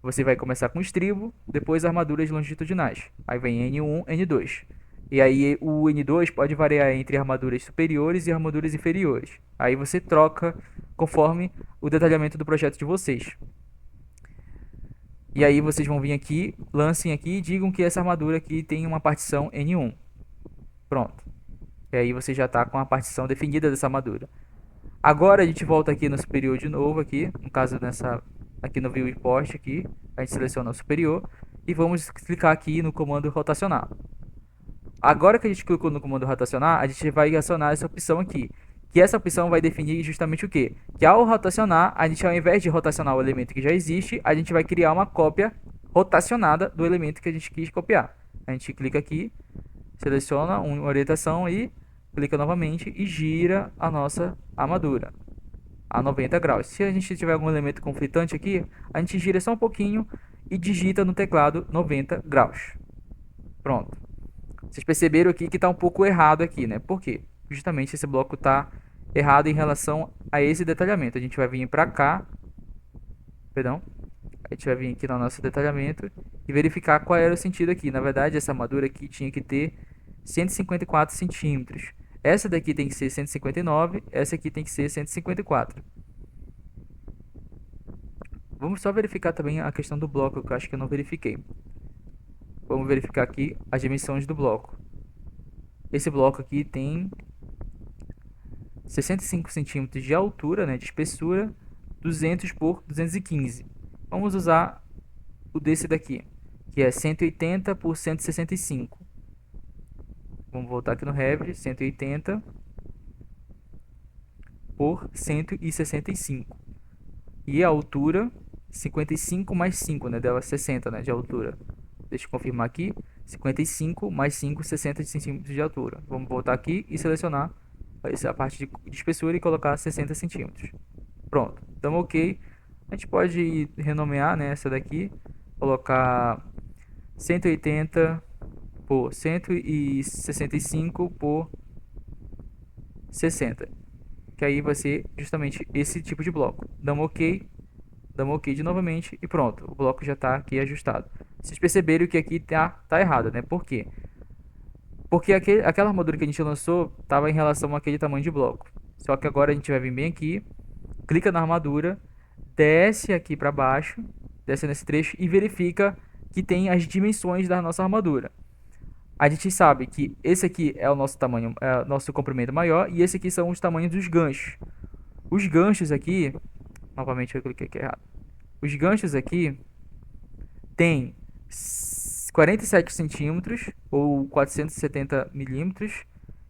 Você vai começar com estribo, depois armaduras longitudinais. Aí vem N1, N2. E aí o N2 pode variar entre armaduras superiores e armaduras inferiores. Aí você troca conforme o detalhamento do projeto de vocês. E aí vocês vão vir aqui, lancem aqui e digam que essa armadura aqui tem uma partição N1. Pronto. E aí você já está com a partição definida dessa armadura. Agora a gente volta aqui no superior de novo aqui, no caso aqui no view import aqui, a gente seleciona o superior e vamos clicar aqui no comando rotacionar. Agora que a gente clicou no comando rotacionar, a gente vai acionar essa opção aqui, que essa opção vai definir justamente o que? Que ao rotacionar, a gente ao invés de rotacionar o elemento que já existe, a gente vai criar uma cópia rotacionada do elemento que a gente quis copiar. A gente clica aqui, seleciona uma orientação e clica novamente e gira a nossa armadura a 90 graus. Se a gente tiver algum elemento conflitante aqui, a gente gira só um pouquinho e digita no teclado 90 graus. Pronto. Vocês perceberam aqui que está um pouco errado aqui, né? Por quê? Justamente esse bloco está errado em relação a esse detalhamento. A gente vai vir para cá, perdão, a gente vai vir aqui no nosso detalhamento e verificar qual era o sentido aqui. Na verdade, essa armadura aqui tinha que ter 154 centímetros. Essa daqui tem que ser 159, essa aqui tem que ser 154. Vamos só verificar também a questão do bloco, que eu acho que eu não verifiquei. Vamos verificar aqui as dimensões do bloco. Esse bloco aqui tem 65 centímetros de altura, né, de espessura, 200 por 215. Vamos usar o desse daqui, que é 180 por 165. Vamos voltar aqui no Revit, 180 por 165. E a altura, 55 mais 5, né, dela 60, né, de altura. Deixa eu confirmar aqui, 55 mais 5, 60 centímetros de altura. Vamos voltar aqui e selecionar a parte de espessura e colocar 60 centímetros. Pronto, damos OK. A gente pode renomear, né, essa daqui, colocar 180 por 165 por 60, que aí vai ser justamente esse tipo de bloco. Damos OK de novamente e pronto, o bloco já está aqui ajustado. Vocês perceberam que aqui tá errado, né? Por quê? Porque aquela armadura que a gente lançou estava em relação àquele tamanho de bloco. Só que agora a gente vai vir bem aqui, clica na armadura, desce aqui para baixo, desce nesse trecho e verifica que tem as dimensões da nossa armadura. A gente sabe que esse aqui é o nosso tamanho, é o nosso comprimento maior e esse aqui são os tamanhos dos ganchos. Os ganchos aqui, novamente eu cliquei aqui errado. Os ganchos aqui tem 47 centímetros ou 470 milímetros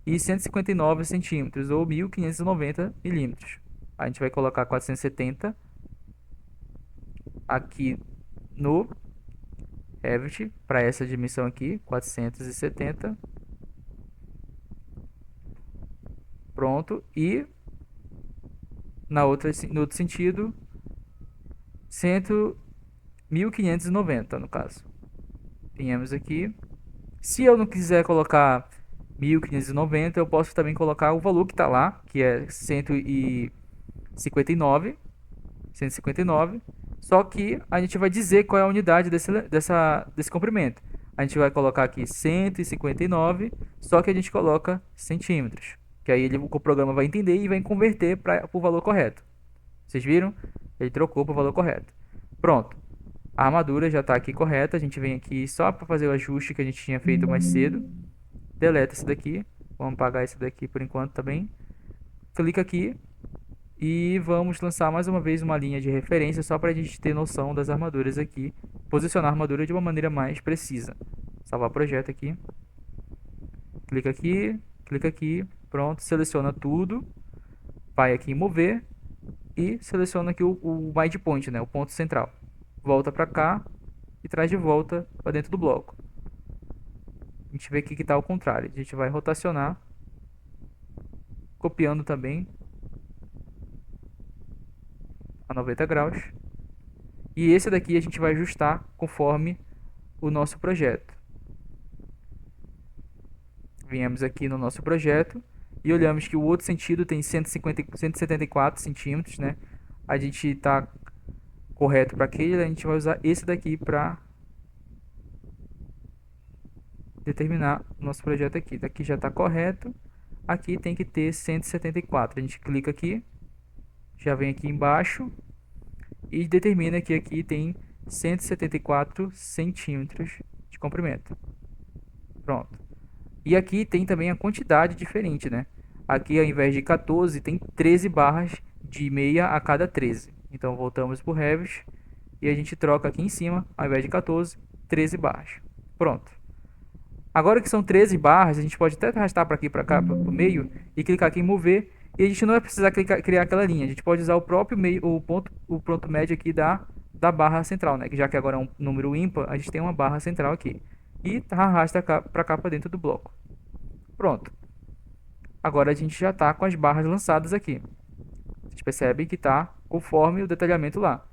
e 159 centímetros ou 1590 milímetros. A gente vai colocar 470 aqui no Revit para essa dimensão aqui, 470. Pronto. E no outro sentido, 1590 no caso. Tínhamos aqui. Se eu não quiser colocar 1590, eu posso também colocar o valor que está lá, que é 159. Só que a gente vai dizer qual é a unidade desse comprimento. A gente vai colocar aqui 159, só que a gente coloca centímetros. Que aí o programa vai entender e vai converter para o valor correto. Vocês viram? Ele trocou para o valor correto. Pronto. A armadura já está aqui correta. A gente vem aqui só para fazer o ajuste que a gente tinha feito mais cedo. Deleta esse daqui. Vamos apagar esse daqui por enquanto também. Clica aqui. E vamos lançar mais uma vez uma linha de referência só para a gente ter noção das armaduras aqui. Posicionar a armadura de uma maneira mais precisa. Salvar o projeto aqui. Clica aqui, pronto, seleciona tudo. Vai aqui em mover e seleciona aqui o midpoint, né, o ponto central. Volta para cá e traz de volta para dentro do bloco. A gente vê aqui que está ao contrário. A gente vai rotacionar, copiando também a 90 graus. E esse daqui a gente vai ajustar conforme o nosso projeto. Viemos aqui no nosso projeto e olhamos que o outro sentido tem 174 centímetros, né? A gente está correto para aquele, a gente vai usar esse daqui para determinar o nosso projeto aqui. Daqui já está correto, aqui tem que ter 174. A gente clica aqui, já vem aqui embaixo e determina que aqui tem 174 centímetros de comprimento. Pronto. E aqui tem também a quantidade diferente, né? Aqui, ao invés de 14, tem 13 barras de meia a cada 13. Então, voltamos para o Revit e a gente troca aqui em cima, ao invés de 14, 13 barras. Pronto. Agora que são 13 barras, a gente pode até arrastar para aqui, para cá, para o meio e clicar aqui em mover. E a gente não vai precisar criar aquela linha. A gente pode usar o próprio meio, o ponto médio aqui da barra central, né? Que já que agora é um número ímpar, a gente tem uma barra central aqui. E arrasta para cá, para dentro do bloco. Pronto. Agora a gente já está com as barras lançadas aqui. Vocês percebem que está conforme o detalhamento lá.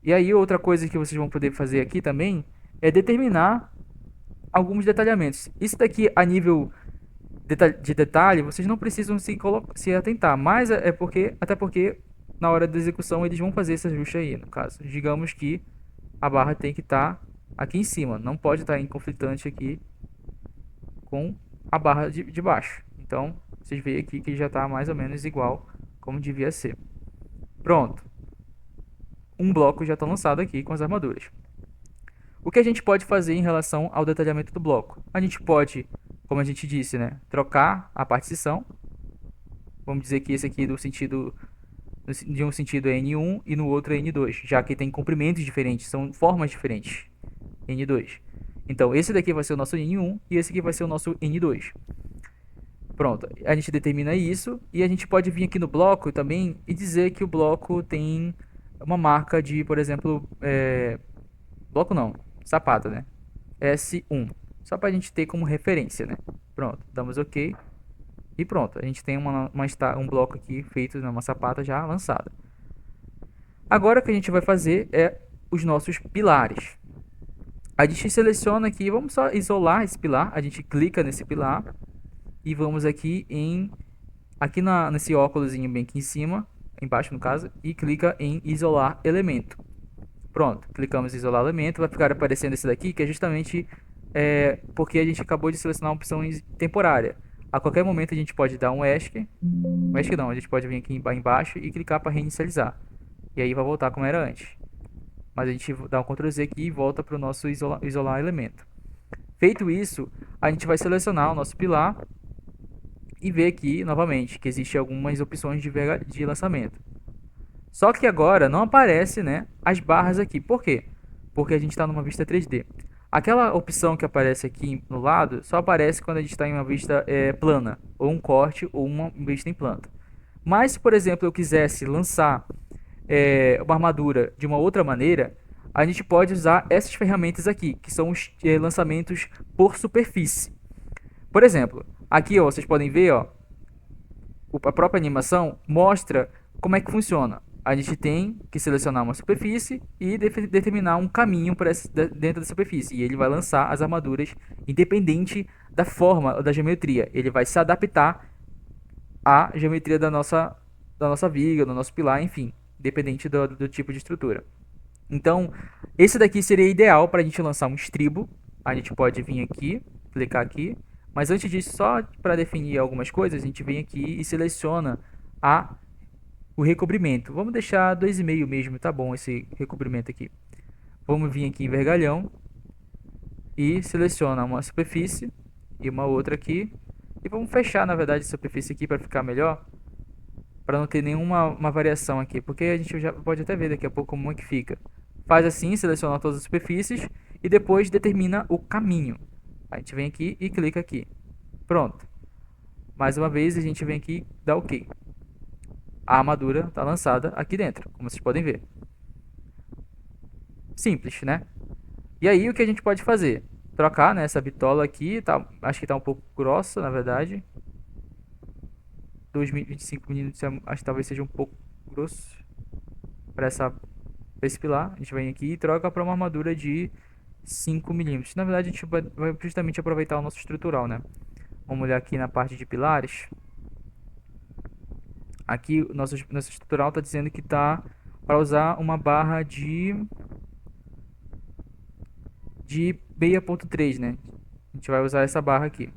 E aí outra coisa que vocês vão poder fazer aqui também é determinar alguns detalhamentos. Isso daqui a nível de detalhe, vocês não precisam se atentar, mas até porque na hora da execução eles vão fazer esse ajuste aí, no caso. Digamos que a barra tem que estar aqui em cima, não pode estar em conflitante aqui com a barra de baixo. Então, vocês veem aqui que já está mais ou menos igual como devia ser. Pronto. Um bloco já está lançado aqui com as armaduras. O que a gente pode fazer em relação ao detalhamento do bloco? A gente pode, como a gente disse, né, trocar a partição. Vamos dizer que esse aqui de um sentido é N1 e no outro é N2, já que tem comprimentos diferentes, são formas diferentes. N2. Então, esse daqui vai ser o nosso N1 e esse aqui vai ser o nosso N2. Pronto, a gente determina isso e a gente pode vir aqui no bloco também e dizer que o bloco tem uma marca de, por exemplo, bloco não, sapato, né? S1, só para a gente ter como referência, né? Pronto, damos OK e pronto, a gente tem um bloco aqui feito numa sapata já lançada. Agora o que a gente vai fazer é os nossos pilares. A gente seleciona aqui, vamos só isolar esse pilar, a gente clica nesse pilar e vamos aqui nesse óculosinho bem aqui em cima, embaixo no caso, e clica em isolar elemento. Pronto, clicamos em isolar elemento, vai ficar aparecendo esse daqui, que é justamente porque a gente acabou de selecionar uma opção temporária. A qualquer momento a gente pode dar um ESC não, a gente pode vir aqui embaixo e clicar para reinicializar. E aí vai voltar como era antes. Mas a gente dá um Ctrl Z aqui e volta para o nosso isolar elemento. Feito isso, a gente vai selecionar o nosso pilar e ver aqui novamente que existem algumas opções de lançamento. Só que agora não aparece, né, as barras aqui. Por quê? Porque a gente está numa vista 3D. Aquela opção que aparece aqui no lado só aparece quando a gente está em uma vista plana, ou um corte, ou uma vista em planta. Mas se, por exemplo, eu quisesse lançar uma armadura de uma outra maneira, a gente pode usar essas ferramentas aqui, que são os lançamentos por superfície. Por exemplo, aqui ó, vocês podem ver, ó, a própria animação mostra como é que funciona. A gente tem que selecionar uma superfície e determinar um caminho dentro da superfície. E ele vai lançar as armaduras independente da forma ou da geometria. Ele vai se adaptar à geometria da nossa viga, do nosso pilar, enfim, independente do tipo de estrutura. Então, esse daqui seria ideal para a gente lançar um estribo. A gente pode vir aqui, clicar aqui. Mas antes disso, só para definir algumas coisas, a gente vem aqui e seleciona o recobrimento. Vamos deixar 2,5 mesmo, tá bom esse recobrimento aqui. Vamos vir aqui em vergalhão e seleciona uma superfície e uma outra aqui. E vamos fechar, na verdade, a superfície aqui para ficar melhor, para não ter nenhuma variação aqui, porque a gente já pode até ver daqui a pouco como é que fica. Faz assim, seleciona todas as superfícies e depois determina o caminho. A gente vem aqui e clica aqui. Pronto. Mais uma vez a gente vem aqui e dá OK. A armadura está lançada aqui dentro, como vocês podem ver. Simples, né? E aí o que a gente pode fazer? Trocar, né, essa bitola aqui, tá, acho que está um pouco grossa, na verdade. 25 milímetros, acho que talvez seja um pouco grosso para esse pilar. A gente vem aqui e troca para uma armadura de 5 milímetros. Na verdade, a gente vai justamente aproveitar o nosso estrutural, né? Vamos olhar aqui na parte de pilares. Aqui o nosso estrutural está dizendo que está para usar uma barra de 6.3, né? A gente vai usar essa barra aqui.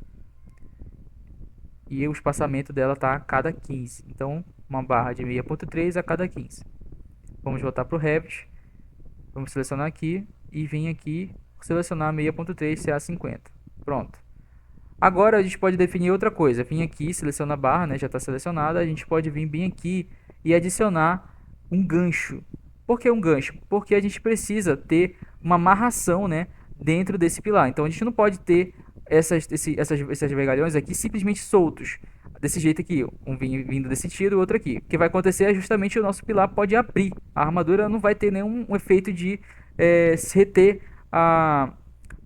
E o espaçamento dela está a cada 15. Então, uma barra de 6.3 a cada 15. Vamos voltar para o Revit. Vamos selecionar aqui e vir aqui selecionar 6.3 CA50. Pronto. Agora a gente pode definir outra coisa. Vim aqui, seleciona a barra, né? Já está selecionada. A gente pode vir bem aqui e adicionar um gancho. Por que um gancho? Porque a gente precisa ter uma amarração, né? Dentro desse pilar. Então a gente não pode ter essas vergalhões aqui simplesmente soltos. Desse jeito aqui, um vindo desse tiro, o outro aqui. O que vai acontecer é justamente o nosso pilar pode abrir. A armadura não vai ter nenhum efeito de se reter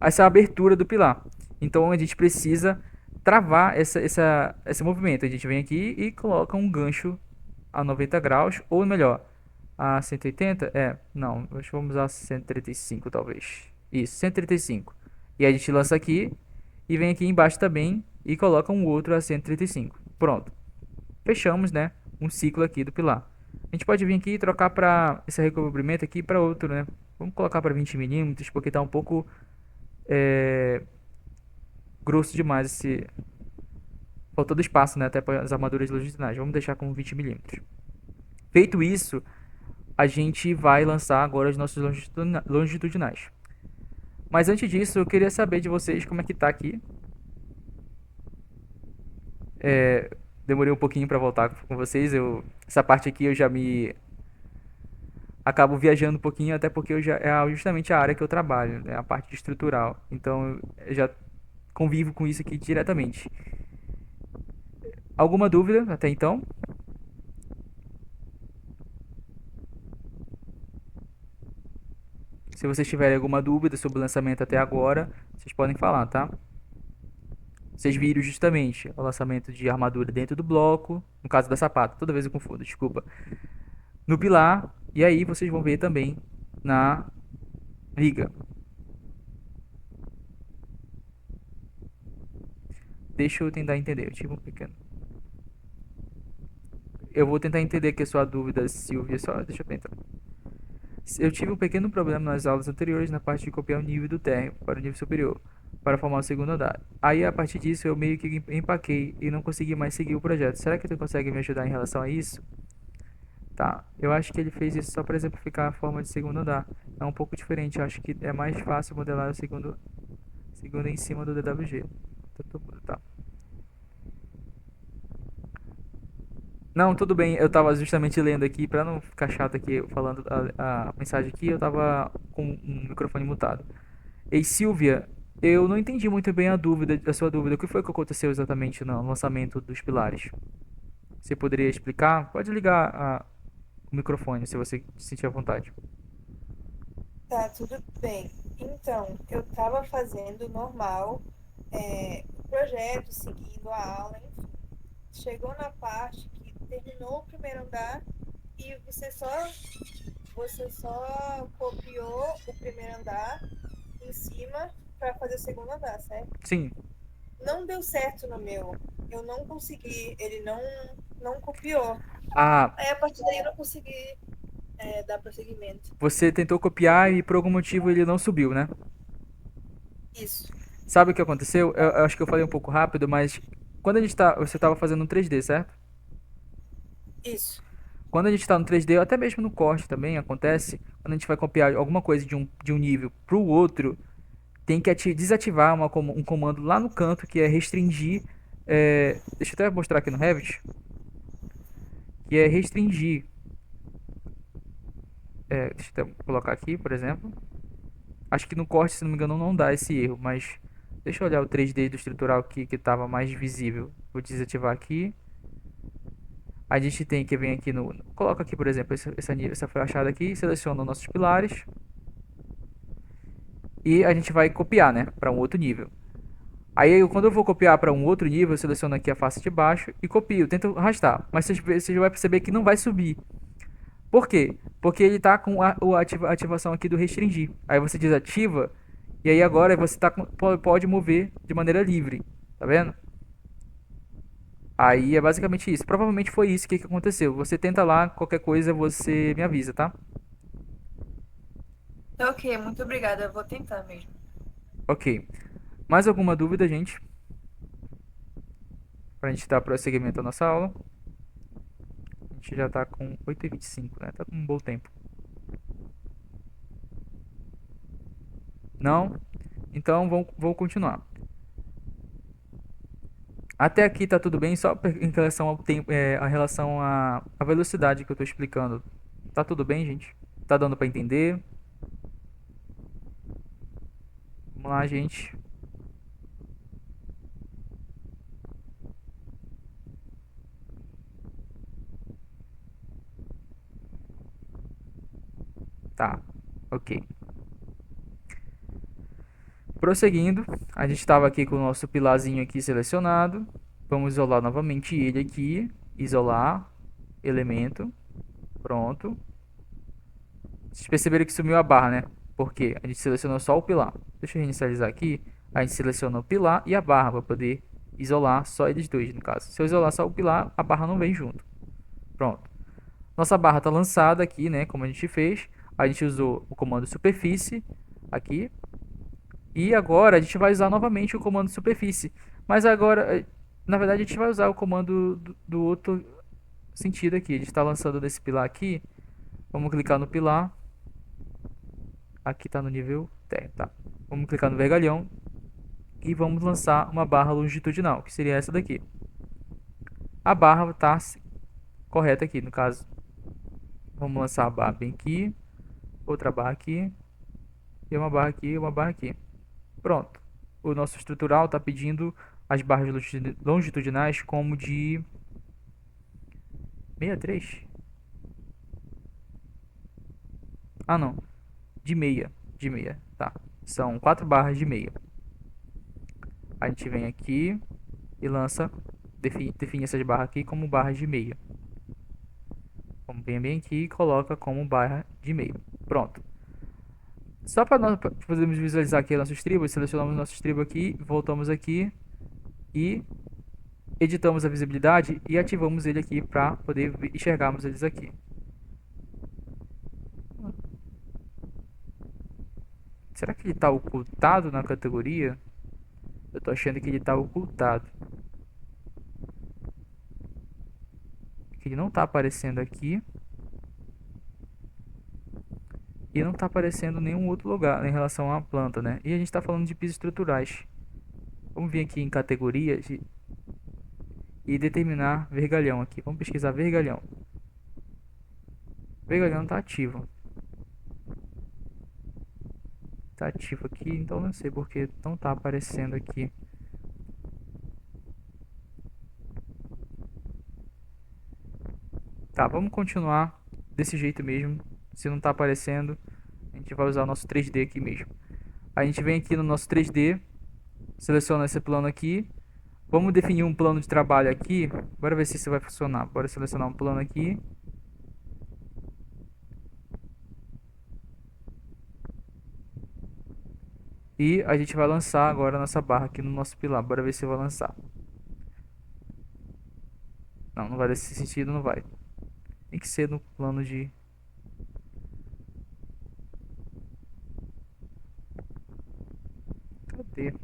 essa abertura do pilar. Então a gente precisa travar esse movimento. A gente vem aqui e coloca um gancho a 90 graus, ou melhor, a 180? Não, acho que vamos usar 135 talvez. Isso, 135. E a gente lança aqui e vem aqui embaixo também e coloca um outro a 135. Pronto. Fechamos, né, um ciclo aqui do pilar. A gente pode vir aqui e trocar para esse recobrimento aqui para outro, né? Vamos colocar para 20 milímetros porque está um pouco grosso demais esse. Faltou do espaço, né? Até para as armaduras longitudinais. Vamos deixar com 20 milímetros. Feito isso, a gente vai lançar agora os nossos longitudinais. Mas antes disso, eu queria saber de vocês como é que tá aqui. Demorei um pouquinho para voltar com vocês. Essa parte aqui eu já me acabo viajando um pouquinho, até porque é justamente a área que eu trabalho, né? A parte estrutural. Então eu já convivo com isso aqui diretamente. Alguma dúvida até então? Se vocês tiverem alguma dúvida sobre o lançamento até agora, vocês podem falar, tá? Vocês viram justamente o lançamento de armadura dentro do bloco, no caso da sapata, toda vez eu confundo, desculpa. No pilar, e aí vocês vão ver também na viga. Deixa eu tentar entender, eu tive um pequeno. Eu vou tentar entender aqui a sua dúvida, Silvia, só deixa eu tentar. Eu tive um pequeno problema nas aulas anteriores na parte de copiar o nível do térreo para o nível superior, para formar o segundo andar. Aí, a partir disso, eu meio que empaquei e não consegui mais seguir o projeto. Será que tu consegue me ajudar em relação a isso? Tá, eu acho que ele fez isso só para exemplificar a forma de segundo andar. É um pouco diferente, eu acho que é mais fácil modelar o segundo em cima do DWG. Tá. Não, tudo bem, eu tava justamente lendo aqui, para não ficar chato aqui falando a mensagem aqui, eu tava com um microfone mutado. Ei, Silvia, eu não entendi muito bem a sua dúvida. O que foi que aconteceu exatamente no lançamento dos pilares? Você poderia explicar? Pode ligar o microfone, se você sentir à vontade. Tá, tudo bem. Então, eu estava fazendo normal, o projeto, seguindo a aula, enfim. Chegou na parte que terminou o primeiro andar e você só copiou o primeiro andar em cima para fazer o segundo andar, certo? Sim. Não deu certo no meu. Eu não consegui, ele não copiou. Ah, Aí a partir daí eu não consegui dar prosseguimento. você tentou copiar e por algum motivo ele não subiu, né? Isso, Sabe o que aconteceu? Eu acho que eu falei um pouco rápido, mas quando você estava fazendo um 3D, certo? isso. Quando a gente está no 3D, ou até mesmo no corte também acontece, quando a gente vai copiar alguma coisa de um nível para o outro, tem que desativar um comando lá no canto que é restringir. Deixa eu até mostrar aqui no Revit, que é restringir. Deixa eu até colocar aqui, por exemplo. Acho que no corte, se não me engano, não dá esse erro, mas deixa eu olhar o 3D do estrutural aqui que estava mais visível. Vou desativar aqui. A gente tem que vir aqui no. Coloca aqui, por exemplo, essa fachada aqui, seleciona nossos pilares e a gente vai copiar, né, para um outro nível. Aí, quando eu vou copiar para um outro nível, eu seleciono aqui a face de baixo e copio, tento arrastar. Mas você vai perceber que não vai subir. Por quê? Porque ele está com a ativação aqui do restringir. Aí você desativa e aí agora você pode mover de maneira livre. Tá vendo? Aí é basicamente isso. Provavelmente foi isso que aconteceu. Você tenta lá, qualquer coisa você me avisa, tá? Tá, ok, muito obrigada. Eu vou tentar mesmo. Ok. Mais alguma dúvida, gente? Pra gente dar prosseguimento à nossa aula. A gente já tá com 8h25, né? Tá com um bom tempo. Não? Então vou continuar. Até aqui tá tudo bem, só em relação ao tempo, a relação à velocidade que eu tô explicando. Tá tudo bem, gente? Tá dando pra entender? Vamos lá, gente. Tá, ok. Prosseguindo, a gente estava aqui com o nosso pilarzinho aqui selecionado. Vamos isolar novamente ele aqui. Isolar, elemento, pronto. Vocês perceberam que sumiu a barra, né? Porque a gente selecionou só o pilar. Deixa eu reinicializar aqui. A gente seleciona o pilar e a barra para poder isolar só eles dois, no caso. Se eu isolar só o pilar, a barra não vem junto. Pronto. Nossa barra está lançada aqui, né? Como a gente fez. A gente usou o comando superfície aqui. E agora a gente vai usar novamente o comando superfície. Mas agora, na verdade, a gente vai usar o comando do outro sentido aqui. A gente está lançando desse pilar aqui. Vamos clicar no pilar. Aqui está no nível 10, tá? Vamos clicar no vergalhão. E vamos lançar uma barra longitudinal, que seria essa daqui. A barra está correta aqui, no caso. Vamos lançar a barra bem aqui. Outra barra aqui. E uma barra aqui e uma barra aqui. Pronto. O nosso estrutural está pedindo as barras longitudinais como de 63. Ah, não. De meia. De meia. Tá. São 4 barras de meia. A gente vem aqui e lança, define essas barras aqui como barras de meia. Vamos bem aqui e coloca como barra de meia. Pronto. Só para nós podermos visualizar aqui nossos tribos, selecionamos nossos tribos aqui, voltamos aqui e editamos a visibilidade e ativamos ele aqui para poder enxergarmos eles aqui. Será que ele está ocultado na categoria? Eu tô achando que ele está ocultado. Que ele não está aparecendo aqui. E não está aparecendo em nenhum outro lugar em relação à planta, né? E a gente está falando de pisos estruturais. Vamos vir aqui em categorias e determinar vergalhão aqui. Vamos pesquisar vergalhão. Vergalhão está ativo. Está ativo aqui, então não sei porque não está aparecendo aqui. Tá, vamos continuar desse jeito mesmo. Se não está aparecendo, a gente vai usar o nosso 3D aqui mesmo. A gente vem aqui no nosso 3D, seleciona esse plano aqui. Vamos definir um plano de trabalho aqui. Bora ver se isso vai funcionar. Bora selecionar um plano aqui. E a gente vai lançar agora a nossa barra aqui no nosso pilar. Bora ver se vai lançar. Não, não vai nesse sentido, não vai. Tem que ser no plano de... Cadê?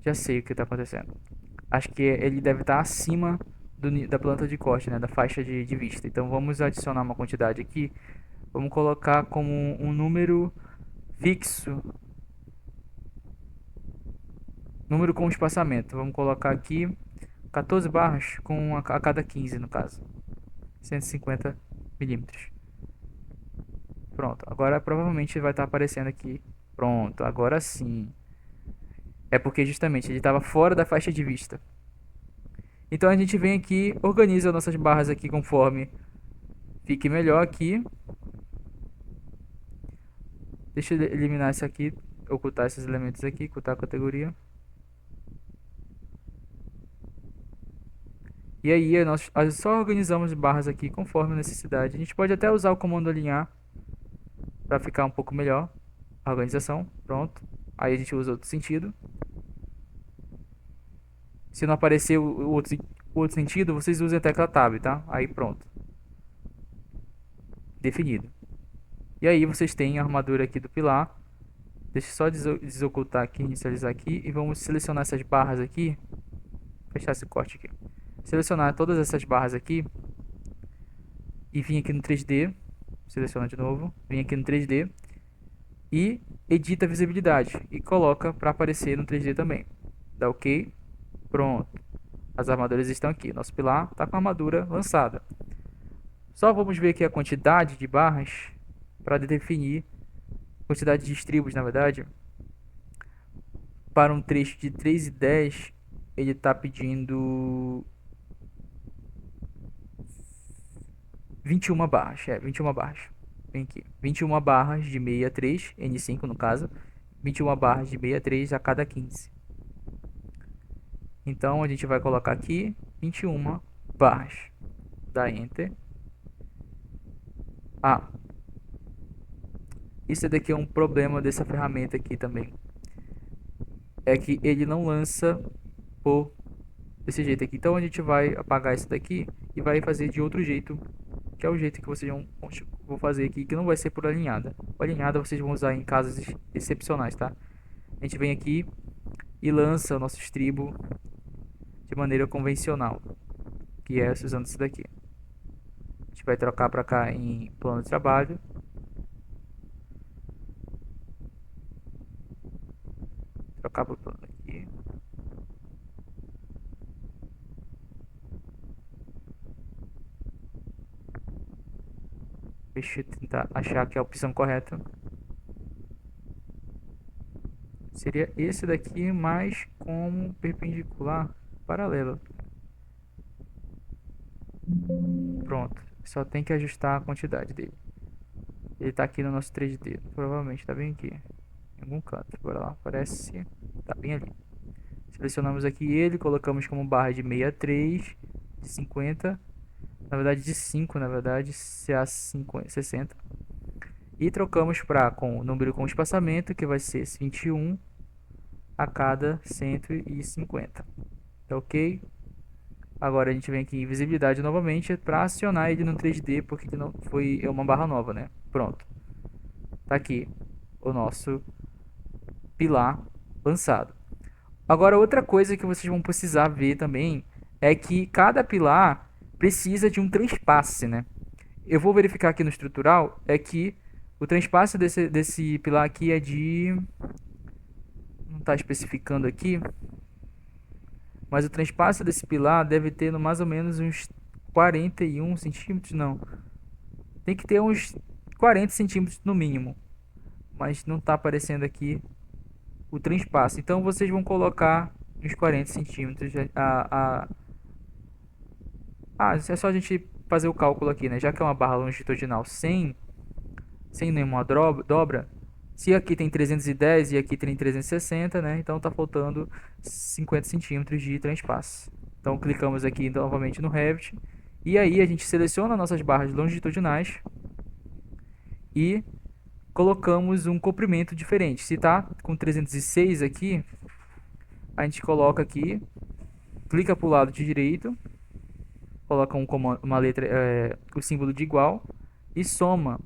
Já sei o que está acontecendo. Acho que ele deve estar acima da planta de corte, né? Da faixa de vista. Então vamos adicionar uma quantidade aqui. Vamos colocar como um número fixo. Número com espaçamento. Vamos colocar aqui 14 barras com a cada 15 no caso. 150 milímetros. Pronto. Agora provavelmente vai estar aparecendo aqui. Pronto. Agora sim. É porque justamente ele estava fora da faixa de vista. Então a gente vem aqui, organiza nossas barras aqui conforme fique melhor aqui. Deixa eu eliminar isso aqui, ocultar esses elementos aqui, ocultar a categoria. E aí nós só organizamos barras aqui conforme a necessidade. A gente pode até usar o comando alinhar para ficar um pouco melhor a organização. Pronto. Aí a gente usa outro sentido. Se não aparecer o outro sentido, vocês usem a tecla Tab, tá? Aí pronto. Definido. E aí vocês têm a armadura aqui do pilar. Deixa eu só desocultar aqui, inicializar aqui. E vamos selecionar essas barras aqui. Fechar esse corte aqui. selecionar todas essas barras aqui e vir aqui no 3D, seleciona de novo, vem aqui no 3D e edita a visibilidade e coloca para aparecer no 3D também. Dá OK, pronto. As armaduras estão aqui, nosso pilar está com a armadura lançada. Só vamos ver aqui a quantidade de barras para definir quantidade de estribos, na verdade. Para um trecho de 3,10, ele está pedindo 21 barras. 21 barras. Vem aqui. 21 barras de 63, N5 no caso. 21 barras de 63 a cada 15. Então a gente vai colocar aqui 21 barras. Dá Enter. Isso daqui é um problema dessa ferramenta aqui também. É que ele não lança por desse jeito aqui. Então a gente vai apagar isso daqui e vai fazer de outro jeito, que é o jeito que vocês vão fazer aqui, que não vai ser por alinhada. O alinhada vocês vão usar em casos excepcionais, tá? A gente vem aqui e lança o nosso estribo de maneira convencional, que é usando isso daqui. A gente vai trocar para cá em plano de trabalho. Trocar para o plano aqui. Deixa eu tentar achar que é a opção correta. Seria esse daqui, mais como perpendicular paralelo. Pronto. Só tem que ajustar a quantidade dele. Ele tá aqui no nosso 3D. Provavelmente tá bem aqui. Em algum canto. Bora lá. Parece. Tá bem ali. Selecionamos aqui ele. Colocamos como barra de 63. De 50. Na verdade de 5. Na verdade. CA 60. E trocamos para com o número com espaçamento. Que vai ser 21 a cada 150. Tá ok? Agora a gente vem aqui em visibilidade novamente para acionar ele no 3D, porque não foi uma barra nova, né? Pronto. Tá aqui o nosso pilar lançado. Agora outra coisa que vocês vão precisar ver também é que cada pilar precisa de um transpasse, né? Eu vou verificar aqui no estrutural é que o transpasse desse pilar aqui é de... não está especificando aqui, mas o transpasse desse pilar deve ter no mais ou menos uns 41 centímetros, não. Tem que ter uns 40 centímetros no mínimo. Mas não está aparecendo aqui o transpasse. Então vocês vão colocar uns 40 centímetros. É só a gente fazer o cálculo aqui, né? Já que é uma barra longitudinal sem nenhuma dobra. Se aqui tem 310 e aqui tem 360, né? Então tá faltando 50 centímetros de transpasse. Então clicamos aqui novamente no Revit. E aí a gente seleciona nossas barras longitudinais e colocamos um comprimento diferente. Se tá com 306 aqui, a gente coloca aqui, clica para o lado de direito, coloca uma letra, o símbolo de igual e soma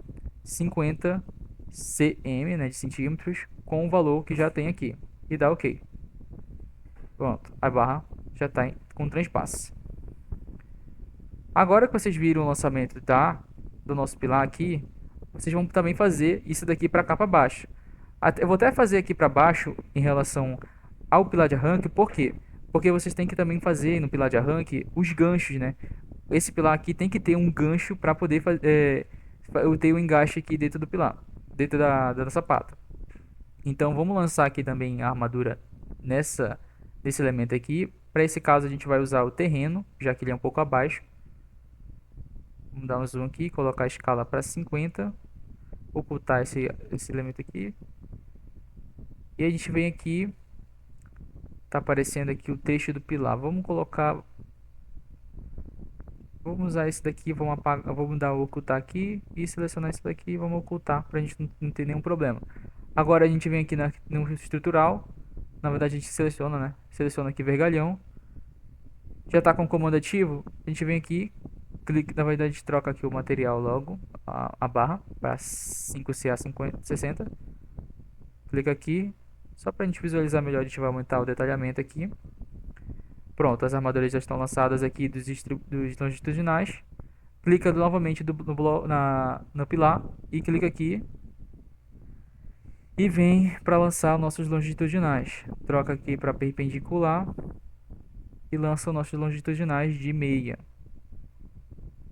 50 cm, né, de centímetros, com o valor que já tem aqui e dá OK. Pronto, a barra já está com transpasse. Agora que vocês viram o lançamento do nosso pilar aqui, vocês vão também fazer isso daqui para cá para baixo. Eu vou até fazer aqui para baixo em relação ao pilar de arranque, por quê? Porque vocês têm que também fazer no pilar de arranque os ganchos, né? Esse pilar aqui tem que ter um gancho para poder eu ter o engaste aqui dentro do pilar, dentro da nossa pata. Então vamos lançar aqui também a armadura nesse elemento aqui. Para esse caso a gente vai usar o terreno, já que ele é um pouco abaixo. Vamos dar um zoom aqui, colocar a escala para 50, ocultar esse elemento aqui. E a gente vem aqui, tá aparecendo aqui o trecho do pilar. Vamos usar esse daqui, vamos apagar, vamos dar o ocultar aqui e selecionar esse daqui e vamos ocultar para a gente não ter nenhum problema. Agora a gente vem aqui no estrutural, na verdade a gente seleciona, né? Seleciona aqui vergalhão. Já está com o comando ativo, a gente vem aqui, clique, na verdade a gente troca aqui o material logo, a barra, para 5CA60. Clica aqui, só para a gente visualizar melhor, a gente vai aumentar o detalhamento aqui. Pronto, as armaduras já estão lançadas aqui dos longitudinais. Clica novamente no pilar e clica aqui e vem para lançar nossos longitudinais. Troca aqui para perpendicular e lança os nossos longitudinais de meia,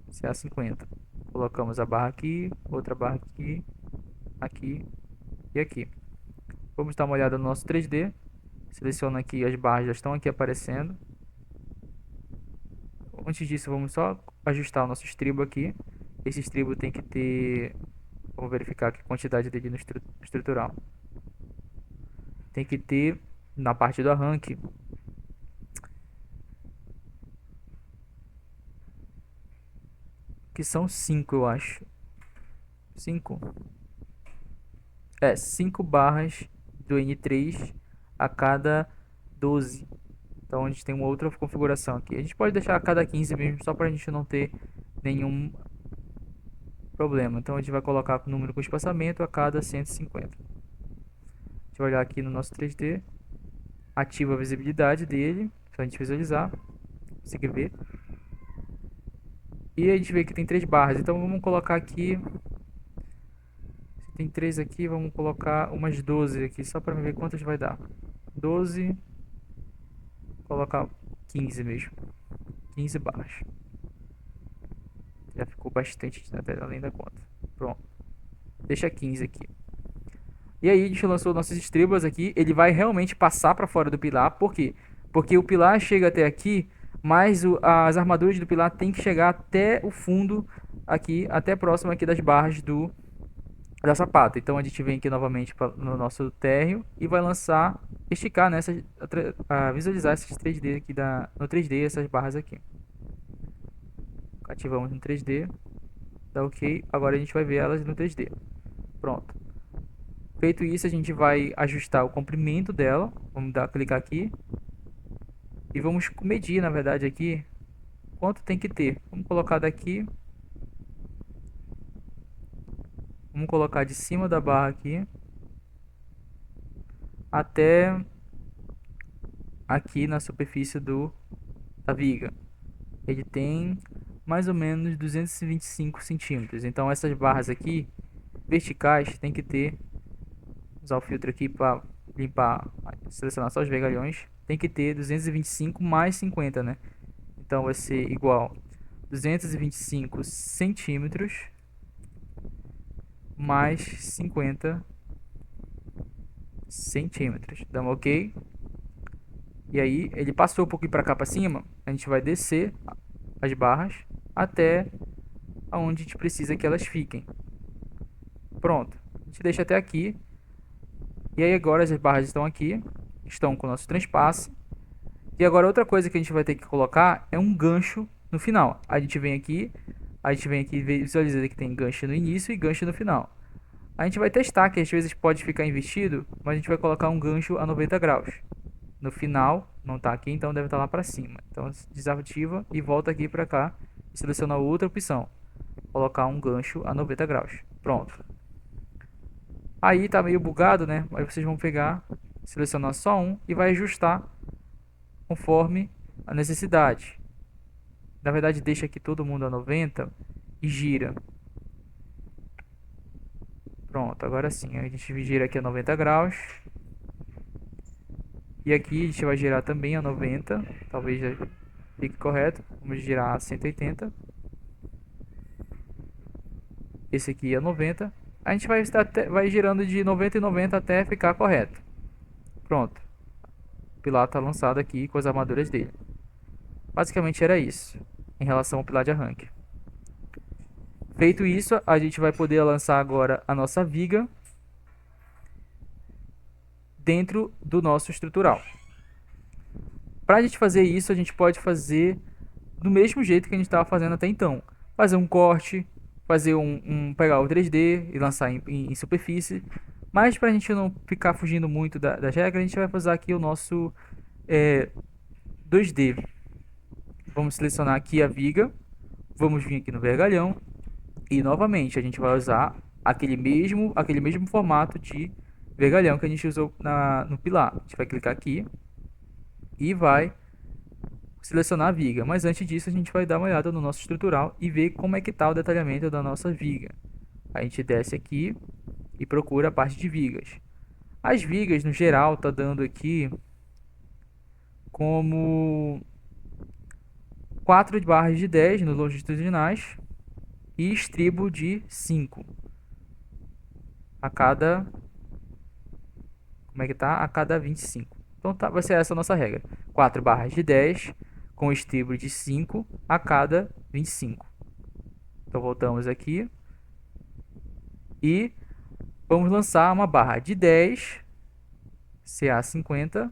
CA50. Colocamos a barra aqui, outra barra aqui, aqui e aqui. Vamos dar uma olhada no nosso 3D. Seleciona aqui, as barras já estão aqui aparecendo. Antes disso, vamos só ajustar o nosso estribo aqui. Esse estribo tem que ter... Vamos verificar aqui a quantidade dele no estrutural. Tem que ter na parte do arranque. Que são 5, eu acho. 5. 5 barras do N3 a cada 12. Então a gente tem uma outra configuração aqui. A gente pode deixar a cada 15 mesmo, só para a gente não ter nenhum problema. Então a gente vai colocar o número com espaçamento a cada 150. A gente vai olhar aqui no nosso 3D. Ativa a visibilidade dele, para a gente visualizar. Conseguir ver. E a gente vê que tem 3 barras. Então vamos colocar aqui... Se tem 3 aqui, vamos colocar umas 12 aqui, só para ver quantas vai dar. 12... Colocar 15 mesmo. 15 barras. Já ficou bastante, até além da conta. Pronto. Deixa 15 aqui. E aí a gente lançou nossos estribos aqui. Ele vai realmente passar para fora do pilar. Por quê? Porque o pilar chega até aqui, mas as armaduras do pilar tem que chegar até o fundo aqui, até próximo aqui das barras da sapata. Então a gente vem aqui novamente no nosso térreo e vai lançar, esticar nessa, visualizar esses 3D aqui no 3D, essas barras aqui. Ativamos no 3D, dá OK. Agora a gente vai ver elas no 3D. Pronto. Feito isso, a gente vai ajustar o comprimento dela. Vamos clicar aqui e vamos medir, na verdade, aqui quanto tem que ter. Vamos colocar daqui. Vamos colocar de cima da barra aqui até aqui na superfície da viga. Ele tem mais ou menos 225 centímetros. Então essas barras aqui verticais tem que ter... Usar o filtro aqui para limpar, selecionar só os vergalhões. Tem que ter 225 mais 50, né? Então vai ser igual 225 centímetros mais 50 centímetros. Dá um OK. E aí ele passou um pouquinho para cá para cima. A gente vai descer as barras até aonde a gente precisa que elas fiquem. Pronto. A gente deixa até aqui. E aí agora as barras estão aqui. Estão com o nosso transpasse. E agora outra coisa que a gente vai ter que colocar é um gancho no final. A gente vem aqui e visualiza que tem gancho no início e gancho no final. A gente vai testar que às vezes pode ficar invertido, mas a gente vai colocar um gancho a 90 graus. No final, não está aqui, então deve estar lá para cima. Então desativa e volta aqui para cá e seleciona outra opção. Colocar um gancho a 90 graus. Pronto. Aí tá meio bugado, né? Aí vocês vão pegar, selecionar só um e vai ajustar conforme a necessidade. Na verdade, deixa aqui todo mundo a 90 e gira. Pronto, agora sim. A gente gira aqui a 90 graus. E aqui a gente vai girar também a 90. Talvez já fique correto. Vamos girar a 180. Esse aqui é 90. A gente vai girando de 90 em 90 até ficar correto. Pronto. O pilar está lançado aqui com as armaduras dele. Basicamente era isso em relação ao pilar de arranque. Feito isso, a gente vai poder lançar agora a nossa viga dentro do nosso estrutural. Para a gente fazer isso, a gente pode fazer do mesmo jeito que a gente estava fazendo até então. Fazer um corte, fazer pegar o 3D e lançar em superfície. Mas para a gente não ficar fugindo muito das regras, a gente vai usar aqui o nosso 2D. Vamos selecionar aqui a viga, vamos vir aqui no vergalhão e novamente a gente vai usar aquele mesmo formato de vergalhão que a gente usou no pilar. A gente vai clicar aqui e vai selecionar a viga. Mas antes disso, a gente vai dar uma olhada no nosso estrutural e ver como é que está o detalhamento da nossa viga. A gente desce aqui e procura a parte de vigas. As vigas, no geral, tá dando aqui como 4 barras de 10 nos longitudinais e estribo de 5 a cada, como é que tá? A cada 25. Então tá, vai ser essa a nossa regra. 4 barras de 10 com estribo de 5 a cada 25. Então voltamos aqui e vamos lançar uma barra de 10 CA50.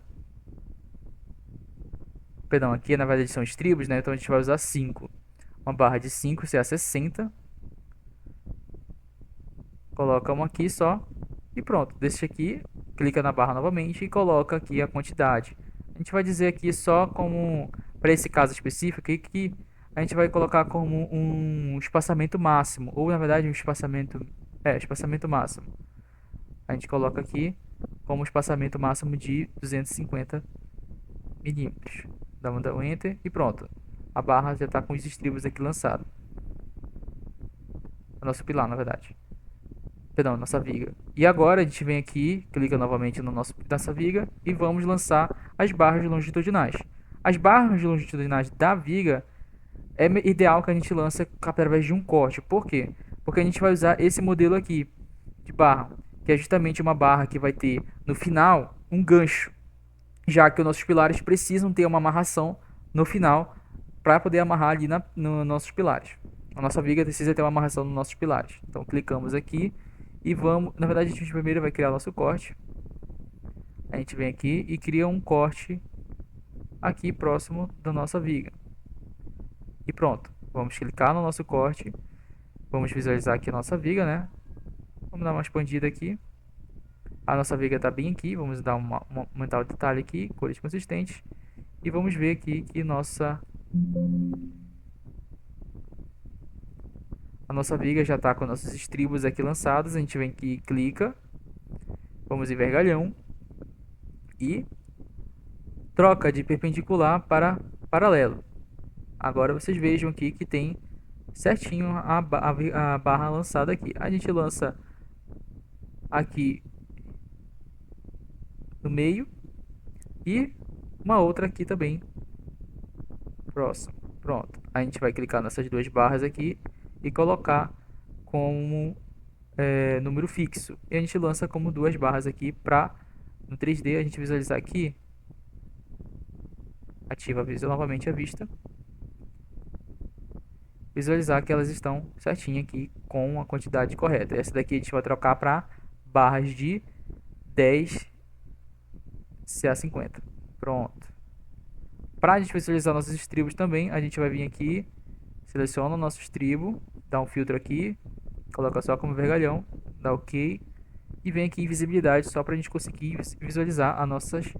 Perdão, aqui na verdade são estribos, né? Então a gente vai usar 5. Uma barra de 5 CA60. Coloca uma aqui só e pronto. Deixa aqui, clica na barra novamente e coloca aqui a quantidade. A gente vai dizer aqui só como, para esse caso específico, que a gente vai colocar como um espaçamento máximo, ou na verdade um espaçamento máximo. A gente coloca aqui como espaçamento máximo de 250 milímetros. Dá um Enter e pronto. A barra já está com os estribos aqui lançados. O nosso pilar, na verdade. Perdão, nossa viga. E agora a gente vem aqui, clica novamente no nossa viga e vamos lançar as barras longitudinais. As barras longitudinais da viga é ideal que a gente lance através de um corte. Por quê? Porque a gente vai usar esse modelo aqui de barra, que é justamente uma barra que vai ter no final um gancho, já que os nossos pilares precisam ter uma amarração no final para poder amarrar ali nos nossos pilares. A nossa viga precisa ter uma amarração nos nossos pilares. Então clicamos aqui e vamos, na verdade a gente primeiro vai criar o nosso corte. A gente vem aqui e cria um corte aqui próximo da nossa viga. E pronto, vamos clicar no nosso corte. Vamos visualizar aqui a nossa viga, né? Vamos dar uma expandida aqui. A nossa viga está bem aqui, vamos dar aumentar o detalhe aqui, cores consistentes. E vamos ver aqui que a nossa viga já está com nossos estribos aqui lançados. A gente vem aqui, clica, vamos em vergalhão e troca de perpendicular para paralelo. Agora vocês vejam aqui que tem certinho a barra lançada aqui. A gente lança aqui no meio e uma outra aqui também próximo. Pronto, a gente vai clicar nessas duas barras aqui e colocar como número fixo. E a gente lança como duas barras aqui para no 3D a gente visualizar aqui. Ativa novamente a vista. Visualizar que elas estão certinho aqui com a quantidade correta. Essa daqui a gente vai trocar para barras de 10 CA50. Pronto. Para a gente visualizar nossos estribos também, a gente vai vir aqui, seleciona o nosso estribo, dá um filtro aqui, coloca só como vergalhão, dá OK e vem aqui em visibilidade só para a gente conseguir visualizar as nossas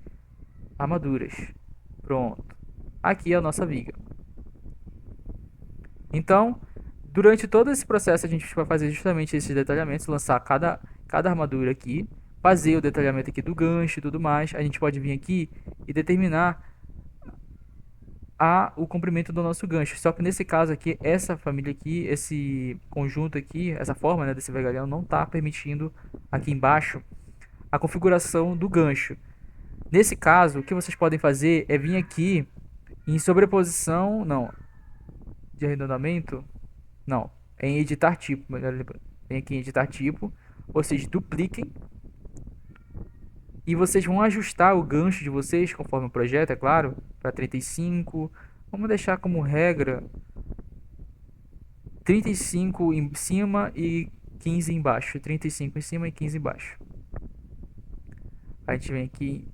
armaduras. Pronto. Aqui é a nossa viga. Então, durante todo esse processo a gente vai fazer justamente esses detalhamentos, lançar cada armadura aqui, fazer o detalhamento aqui do gancho e tudo mais. A gente pode vir aqui e determinar o comprimento do nosso gancho. Só que nesse caso aqui, essa família aqui, esse conjunto aqui, essa forma, né, desse vergalhão não está permitindo aqui embaixo a configuração do gancho. Nesse caso, o que vocês podem fazer é vir aqui em sobreposição, não, de arredondamento, não, é em editar tipo, vem aqui em editar tipo, vocês dupliquem e vocês vão ajustar o gancho de vocês conforme o projeto, é claro, para 35. Vamos deixar como regra 35 em cima e 15 embaixo. 35 em cima e 15 embaixo. A gente vem aqui,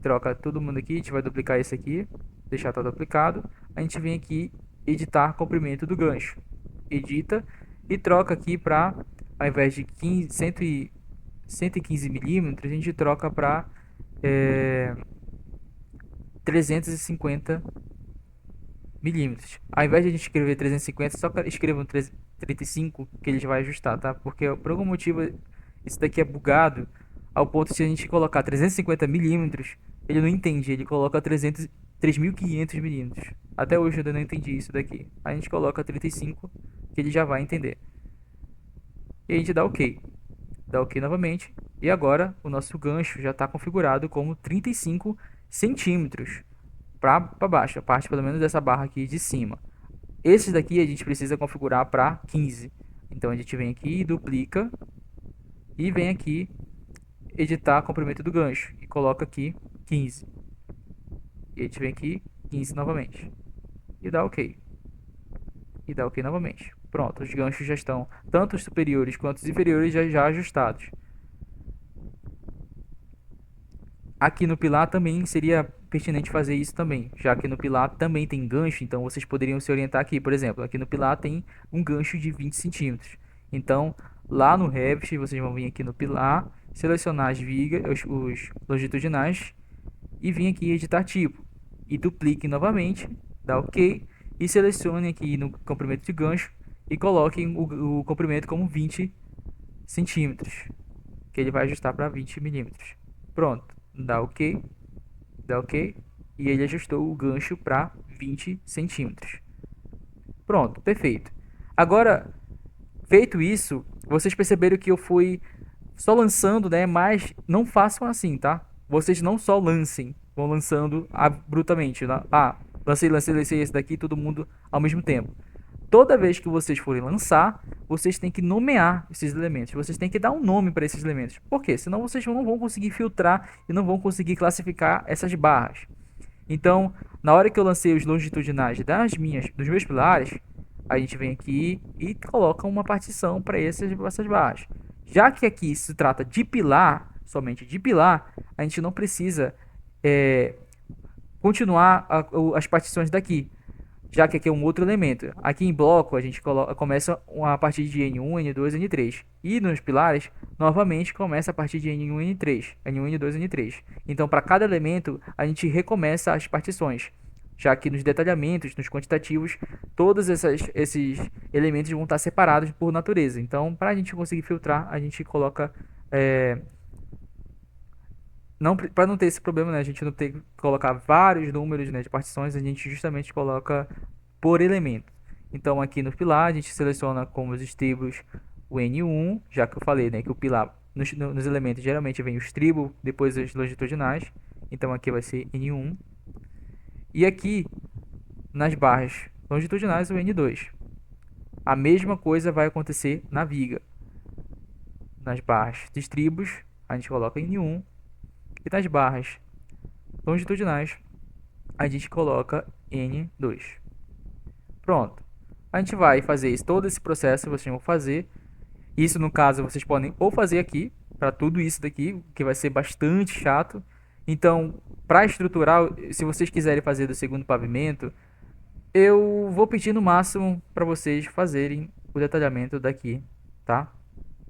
troca todo mundo aqui, a gente vai duplicar esse aqui, deixar todo duplicado. A gente vem aqui, editar comprimento do gancho. Edita e troca aqui para, ao invés de 115 milímetros, a gente troca para 350 milímetros. Ao invés de a gente escrever 350, só escreva um 35 que ele já vai ajustar, tá? Porque por algum motivo isso daqui é bugado ao ponto de se a gente colocar 350 milímetros, ele não entende, ele coloca 300 3.500 milímetros. Até hoje eu ainda não entendi isso daqui. A gente coloca 35, que ele já vai entender. E a gente dá OK. Dá OK novamente. E agora o nosso gancho já está configurado como 35 centímetros para baixo, a parte pelo menos dessa barra aqui de cima. Esses daqui a gente precisa configurar para 15. Então a gente vem aqui, duplica e vem aqui editar comprimento do gancho e coloca aqui 15. E a gente vem aqui 15 novamente e dá OK. E dá OK novamente. Pronto, os ganchos já estão tanto os superiores quanto os inferiores já ajustados. Aqui no pilar também seria pertinente fazer isso também, já que no pilar também tem gancho, então vocês poderiam se orientar aqui, por exemplo, aqui no pilar tem um gancho de 20 centímetros. Então, lá no Revit, vocês vão vir aqui no pilar, selecionar as vigas, os longitudinais, e vir aqui em editar tipo. E duplique novamente, dá OK, e selecione aqui no comprimento de gancho, e coloque o comprimento como 20 centímetros, que ele vai ajustar para 20 milímetros. Pronto, dá OK, e ele ajustou o gancho para 20 centímetros. Pronto, perfeito. Agora, feito isso, vocês perceberam que eu fui só lançando, né? Mas não façam assim, tá? Vocês não só lancem, vão lançando abruptamente. Lancei esse daqui, todo mundo ao mesmo tempo. Toda vez que vocês forem lançar, vocês têm que nomear esses elementos. Vocês têm que dar um nome para esses elementos. Por quê? Senão vocês não vão conseguir filtrar e não vão conseguir classificar essas barras. Então, na hora que eu lancei os longitudinais dos meus pilares, a gente vem aqui e coloca uma partição para essas barras. Já que aqui se trata de pilar, somente de pilar, a gente não precisa continuar as partições daqui, já que aqui é um outro elemento. Aqui em bloco a gente começa a partir de N1, N2, N3. E nos pilares, novamente começa a partir de N1, N3, N1, N2, N3. Então, para cada elemento, a gente recomeça as partições, já que nos detalhamentos, nos quantitativos, todos esses elementos vão estar separados por natureza. Então, para a gente conseguir filtrar, a gente coloca não, para não ter esse problema, né, a gente não ter que colocar vários números, né, de partições, a gente justamente coloca por elemento. Então aqui no pilar a gente seleciona como os estribos o N1, já que eu falei, né, que o pilar nos elementos geralmente vem o estribo, depois as longitudinais. Então aqui vai ser N1. E aqui nas barras longitudinais o N2. A mesma coisa vai acontecer na viga. Nas barras de estribos a gente coloca N1. E nas barras longitudinais, a gente coloca N2. Pronto. A gente vai fazer isso, todo esse processo vocês vão fazer. Isso, no caso, vocês podem ou fazer aqui, para tudo isso daqui, que vai ser bastante chato. Então, para estruturar, se vocês quiserem fazer do segundo pavimento, eu vou pedir no máximo para vocês fazerem o detalhamento daqui, tá?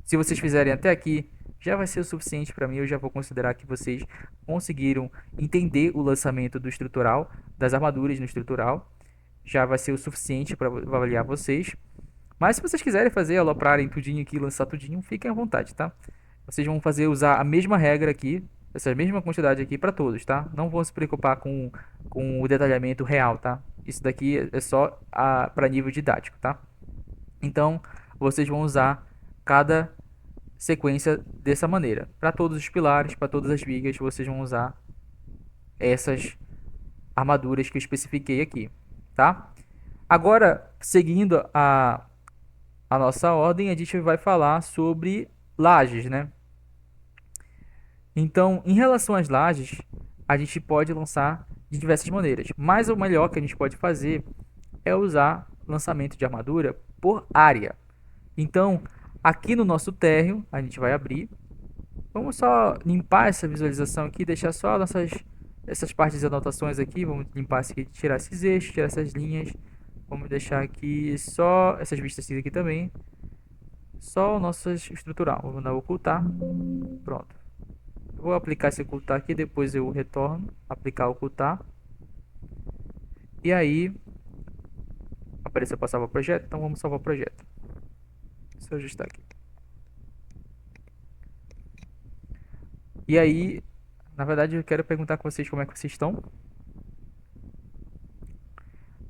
Se vocês fizerem até aqui, já vai ser o suficiente para mim. Eu já vou considerar que vocês conseguiram entender o lançamento do estrutural, das armaduras no estrutural. Já vai ser o suficiente para avaliar vocês. Mas se vocês quiserem fazer, aloprarem tudinho aqui, lançar tudinho, fiquem à vontade, tá? Vocês vão usar a mesma regra aqui, essa mesma quantidade aqui para todos, tá? Não vão se preocupar com o detalhamento real, tá? Isso daqui é só para nível didático, tá? Então, vocês vão usar cada sequência dessa maneira. Para todos os pilares, para todas as vigas, vocês vão usar essas armaduras que eu especifiquei aqui, tá? Agora, seguindo a nossa ordem, a gente vai falar sobre lajes, né? Então, em relação às lajes, a gente pode lançar de diversas maneiras, mas o melhor que a gente pode fazer é usar lançamento de armadura por área. Então, aqui no nosso térreo, a gente vai abrir. Vamos só limpar essa visualização aqui, deixar só essas partes de anotações aqui. Vamos limpar isso aqui, tirar esses eixos, tirar essas linhas. Vamos deixar aqui só essas vistas aqui também. Só o nosso estrutural. Vou mandar ocultar. Pronto. Vou aplicar esse ocultar aqui, depois eu retorno. Aplicar ocultar. E aí, apareceu para salvar o projeto, então vamos salvar o projeto. Deixa eu ajustar aqui. E aí, na verdade, eu quero perguntar com vocês como é que vocês estão.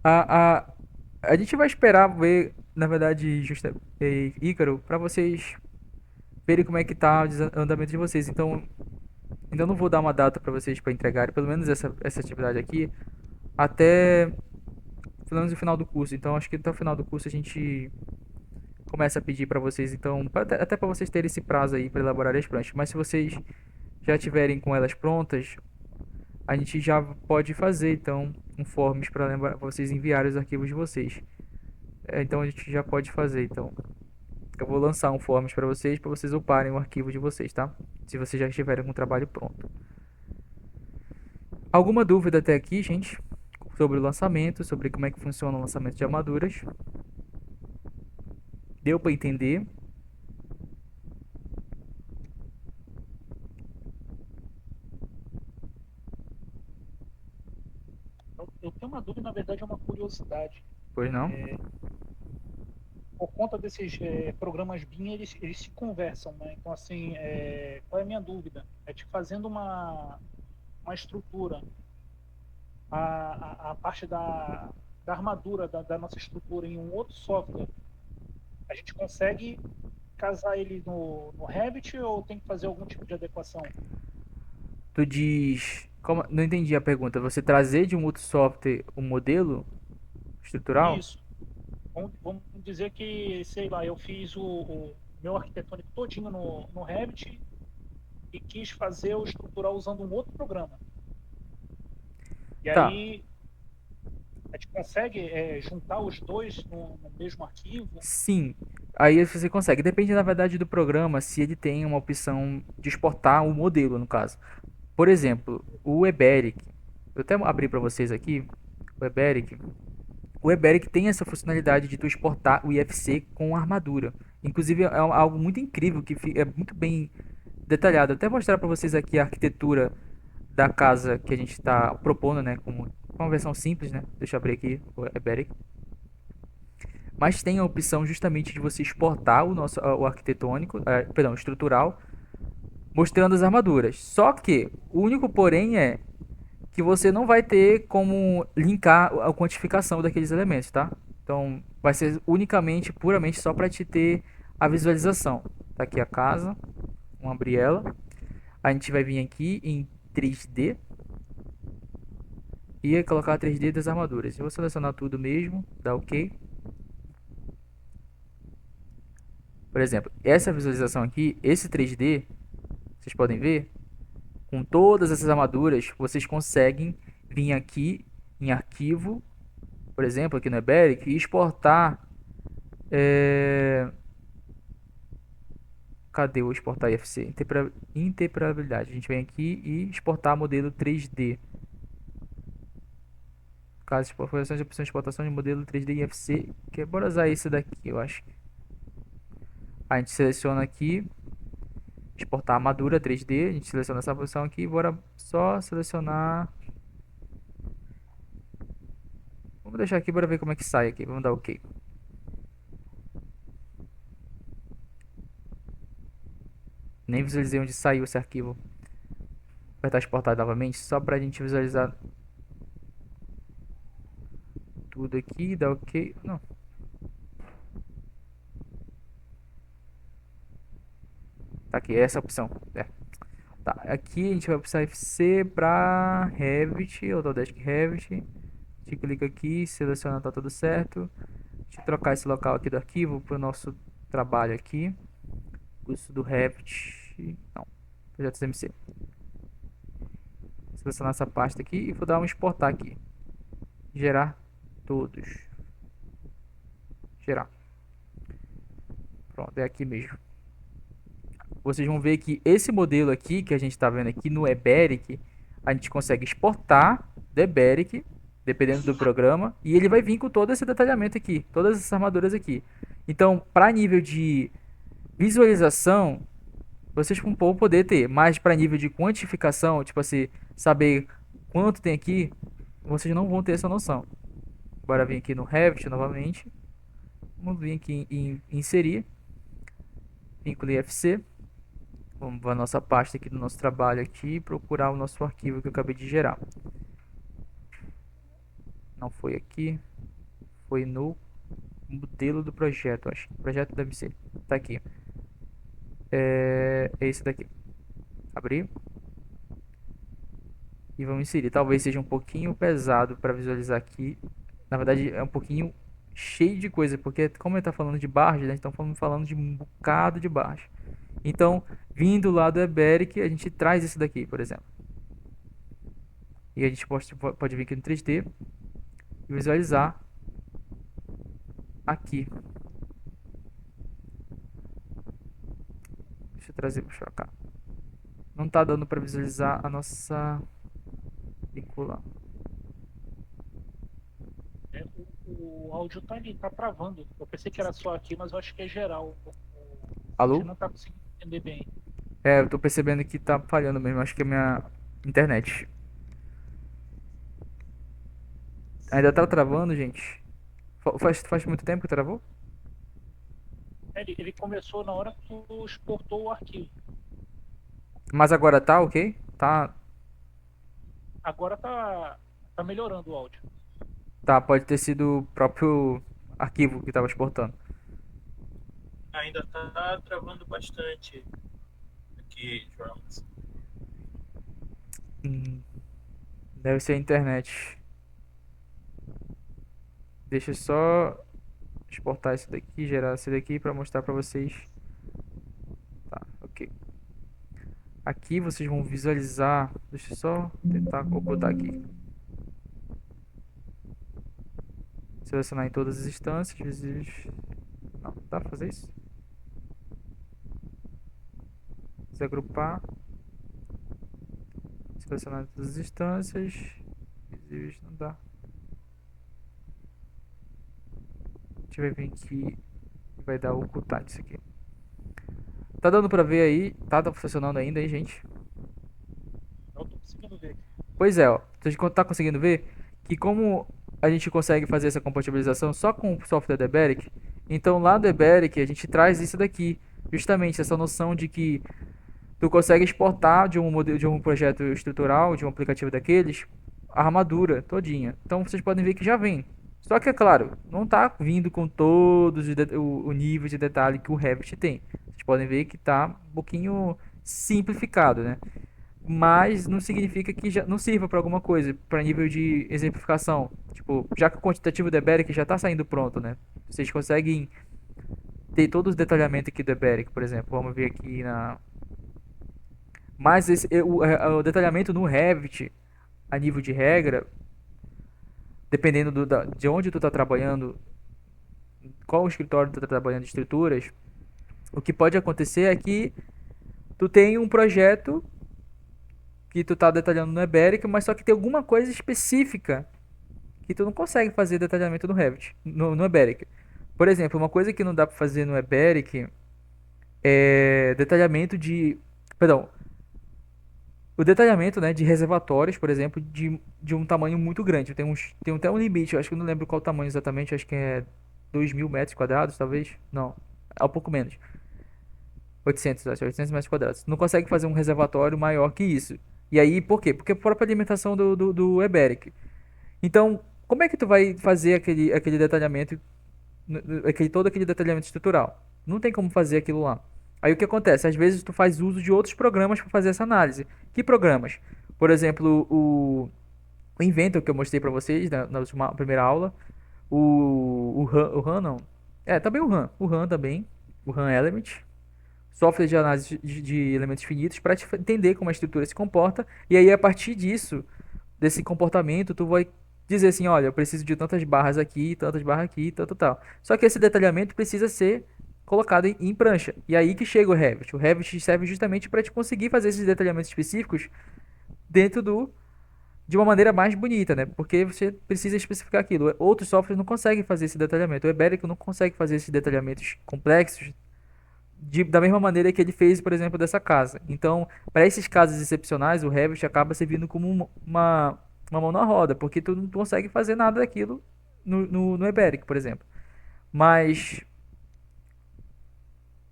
A, a, a gente vai esperar ver, na verdade, Ícaro, para vocês verem como é que tá o andamento de vocês. Então, ainda não vou dar uma data para vocês para entregarem, pelo menos essa atividade aqui, até pelo menos o final do curso. Então, acho que até o final do curso a gente começa a pedir para vocês, então, até para vocês terem esse prazo aí para elaborar as pranchas. Mas se vocês já tiverem com elas prontas, a gente já pode fazer, então, um forms para lembrar pra vocês enviarem os arquivos de vocês. Então a gente já pode fazer, então. Eu vou lançar um forms para vocês uparem o arquivo de vocês, tá? Se vocês já estiverem com o trabalho pronto. Alguma dúvida até aqui, gente? Sobre o lançamento, sobre como é que funciona o lançamento de armaduras? Deu para entender? Eu tenho uma dúvida, na verdade, é uma curiosidade. Pois não? Por conta desses programas BIM, eles se conversam, né? Então, assim, qual é a minha dúvida? É te fazendo uma estrutura, a parte da armadura da nossa estrutura em um outro software, a gente consegue casar ele no Revit ou tem que fazer algum tipo de adequação? Tu diz. Como, não entendi a pergunta. Você trazer de um outro software um modelo estrutural? Isso. Vamos dizer que, sei lá, eu fiz o meu arquitetônico todinho no Revit e quis fazer o estrutural usando um outro programa. E Tá. aí a gente consegue juntar os dois no mesmo arquivo. Sim. Aí você consegue. Depende, na verdade, do programa, se ele tem uma opção de exportar o modelo, no caso. Por exemplo, o Eberic. Eu até abri para vocês aqui. O Eberic. O Eberic tem essa funcionalidade de tu exportar o IFC com armadura. Inclusive, é algo muito incrível que é muito bem detalhado. Eu até mostrar para vocês aqui a arquitetura da casa que a gente está propondo, né? Com uma versão simples, né? Deixa eu abrir aqui o Eberic. Mas tem a opção justamente de você exportar o arquitetônico, perdão, estrutural, mostrando as armaduras. Só que o único porém é que você não vai ter como linkar a quantificação daqueles elementos, tá? Então vai ser unicamente, puramente só para te ter a visualização. Tá aqui a casa, vamos abrir ela. A gente vai vir aqui em 3D e colocar 3D das armaduras. Eu vou selecionar tudo mesmo, dar OK. Por exemplo, essa visualização aqui, esse 3D, vocês podem ver, com todas essas armaduras, vocês conseguem vir aqui em arquivo, por exemplo, aqui no Eberic, e exportar. Cadê o exportar IFC? Interoperabilidade. A gente vem aqui e exportar modelo 3D. Caso de opções de exportação de modelo 3D IFC. Bora usar esse daqui, eu acho. A gente seleciona aqui, exportar armadura 3D. A gente seleciona essa posição aqui. Bora só selecionar. Vamos deixar aqui, bora ver como é que sai aqui. Vamos dar OK. Nem visualizei onde saiu esse arquivo. Vou apertar exportar novamente, só pra gente visualizar tudo aqui, dar OK. Não. Tá aqui, essa opção. Tá, aqui a gente vai precisar FC para Revit, Autodesk Revit. A gente clica aqui, seleciona, tá tudo certo. Deixa eu trocar esse local aqui do arquivo para o nosso trabalho aqui. Curso do Revit. Não, projetos MC. Selecionar essa pasta aqui e vou dar um exportar aqui. Gerar todos. Gerar. Pronto, é aqui mesmo. Vocês vão ver que esse modelo aqui que a gente está vendo aqui no Eberic, a gente consegue exportar do Eberic, dependendo do programa, e ele vai vir com todo esse detalhamento aqui, todas essas armaduras aqui. Então, para nível de visualização, vocês vão poder ter, mas para nível de quantificação, tipo assim, saber quanto tem aqui, vocês não vão ter essa noção. Bora vir aqui no Revit novamente. Vamos vir aqui em inserir, vínculo IFC. Vamos para a nossa pasta aqui do nosso trabalho aqui e procurar o nosso arquivo que eu acabei de gerar. Não foi aqui. Foi no modelo do projeto, acho. O projeto deve ser. Tá aqui. É esse daqui. Abrir. E vamos inserir. Talvez seja um pouquinho pesado para visualizar aqui. Na verdade, é um pouquinho cheio de coisa, porque como ele está falando de barras, né? Então falando de um bocado de barras. Então, vindo lá do Eberic, a gente traz esse daqui, por exemplo. E a gente pode vir aqui no 3D e visualizar aqui. Deixa eu trazer para cá. Não está dando para visualizar a nossa película. O áudio tá travando. Eu pensei que era só aqui, mas eu acho que é geral. A Alô? gente não tá conseguindo entender bem. Eu tô percebendo que tá falhando mesmo. Acho que é minha internet. Ainda tá travando, gente? Faz muito tempo que travou? Ele começou na hora que tu exportou o arquivo. Mas agora tá ok? Tá. Agora tá melhorando o áudio. Tá, pode ter sido o próprio arquivo que tava exportando. Ainda tá travando bastante aqui, Jonas. Hum, Deve ser a internet. Deixa eu só exportar isso daqui, gerar isso daqui pra mostrar pra vocês. Tá, ok. Aqui vocês vão visualizar. Deixa eu só tentar ocultar aqui. Selecionar em todas as instâncias visíveis. Não, dá pra fazer isso? Desagrupar. Selecionar em todas as instâncias visíveis. Não dá. Deixa eu ver aqui. Vai dar ocultar isso aqui. Tá dando pra ver aí? Tá funcionando ainda aí, gente? Eu tô conseguindo ver. Pois é, ó. Você tá conseguindo ver que como a gente consegue fazer essa compatibilização só com o software da Eberic, então lá do Eberic a gente traz isso daqui, justamente essa noção de que tu consegue exportar de um modelo, de um projeto estrutural, de um aplicativo daqueles, a armadura todinha. Então vocês podem ver que já vem. Só que é claro, não está vindo com todos o nível de detalhe que o Revit tem. Vocês podem ver que está um pouquinho simplificado, né? Mas não significa que já não sirva para alguma coisa, para nível de exemplificação. Tipo, já que o quantitativo do Eberic já está saindo pronto, né? Vocês conseguem ter todos os detalhamentos aqui do Eberic, por exemplo. Vamos ver aqui na. Mas o detalhamento no Revit, a nível de regra, dependendo de onde tu está trabalhando, qual escritório tu está trabalhando de estruturas, o que pode acontecer é que tu tem um projeto que tu tá detalhando no Eberic, mas só que tem alguma coisa específica que tu não consegue fazer detalhamento no Revit, no Eberic. Por exemplo, uma coisa que não dá para fazer no Eberic é detalhamento de, perdão, o detalhamento, né, de reservatórios, por exemplo, de um tamanho muito grande. Tem até um limite, eu acho que eu não lembro qual o tamanho exatamente, acho que é 2.000 metros quadrados, talvez. Não, é um pouco menos. 800, acho, 800 metros quadrados. Não consegue fazer um reservatório maior que isso. E aí, por quê? Porque é a própria alimentação do Eberic. Então, como é que tu vai fazer aquele detalhamento, todo aquele detalhamento estrutural? Não tem como fazer aquilo lá. Aí o que acontece? Às vezes tu faz uso de outros programas para fazer essa análise. Que programas? Por exemplo, o Inventor que eu mostrei para vocês na primeira aula. O RAM não. Também o RAM. O RAM também. O RAM Element. Software de análise de elementos finitos para entender como a estrutura se comporta. E aí, a partir disso, desse comportamento, tu vai dizer assim, olha, eu preciso de tantas barras aqui, tal, tal, tal. Só que esse detalhamento precisa ser colocado em prancha. E aí que chega o Revit. O Revit serve justamente para te conseguir fazer esses detalhamentos específicos dentro de uma maneira mais bonita, né? Porque você precisa especificar aquilo. Outros softwares não conseguem fazer esse detalhamento. O Eberic não consegue fazer esses detalhamentos complexos da mesma maneira que ele fez, por exemplo, dessa casa. Então, para esses casos excepcionais, o Revit acaba servindo como uma mão na roda, porque tu não consegue fazer nada daquilo no Eberic, por exemplo. Mas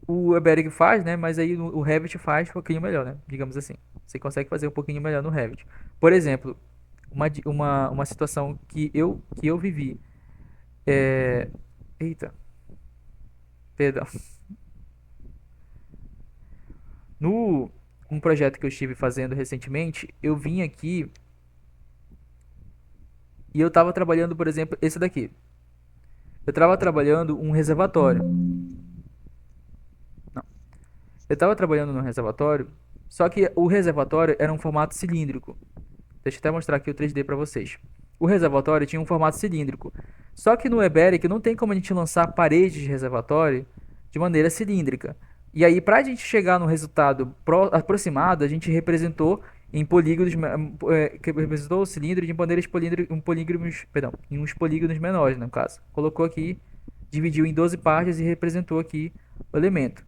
o Eberic faz, né? Mas aí o Revit faz um pouquinho melhor, né? Digamos assim. Você consegue fazer um pouquinho melhor no Revit. Por exemplo, uma situação que eu vivi. É... Eita, perdão. No um projeto que eu estive fazendo recentemente, eu vim aqui e eu estava trabalhando, por exemplo, esse daqui. Eu estava trabalhando um reservatório. Não. Eu estava trabalhando no reservatório, só que o reservatório era um formato cilíndrico. Deixa eu até mostrar aqui o 3D para vocês. O reservatório tinha um formato cilíndrico. Só que no Eberic não tem como a gente lançar paredes de reservatório de maneira cilíndrica. E aí, para a gente chegar no resultado aproximado, a gente representou em polígonos, que representou o cilindro de maneiras polígonos, perdão, em uns polígonos menores, no caso. Colocou aqui, dividiu em 12 partes e representou aqui o elemento.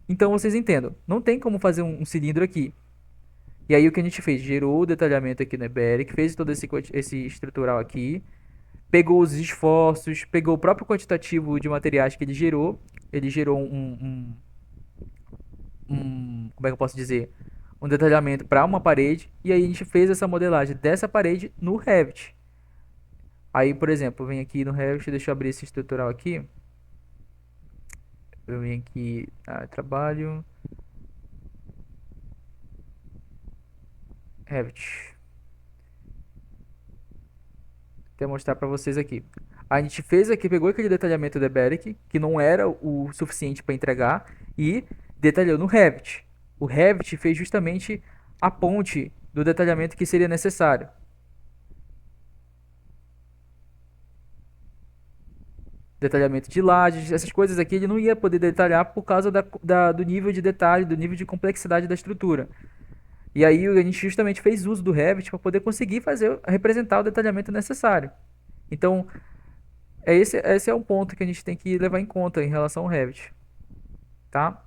Então vocês entendam, não tem como fazer um cilindro aqui. E aí o que a gente fez? Gerou o detalhamento aqui no Eberic, fez todo esse estrutural aqui, pegou os esforços, pegou o próprio quantitativo de materiais que ele gerou como é que eu posso dizer? Um detalhamento para uma parede, e aí a gente fez essa modelagem dessa parede no Revit. Aí, por exemplo, vem aqui no Revit, deixa eu abrir esse estrutural aqui. Eu venho aqui, trabalho, Revit. Vou mostrar para vocês aqui. A gente fez aqui, pegou aquele detalhamento da Beric, que não era o suficiente para entregar, e detalhou no Revit. O Revit fez justamente a ponte do detalhamento que seria necessário. Detalhamento de lajes, essas coisas aqui ele não ia poder detalhar por causa do nível de detalhe, do nível de complexidade da estrutura. E aí a gente justamente fez uso do Revit para poder conseguir representar o detalhamento necessário. Então, esse é um ponto que a gente tem que levar em conta em relação ao Revit, tá?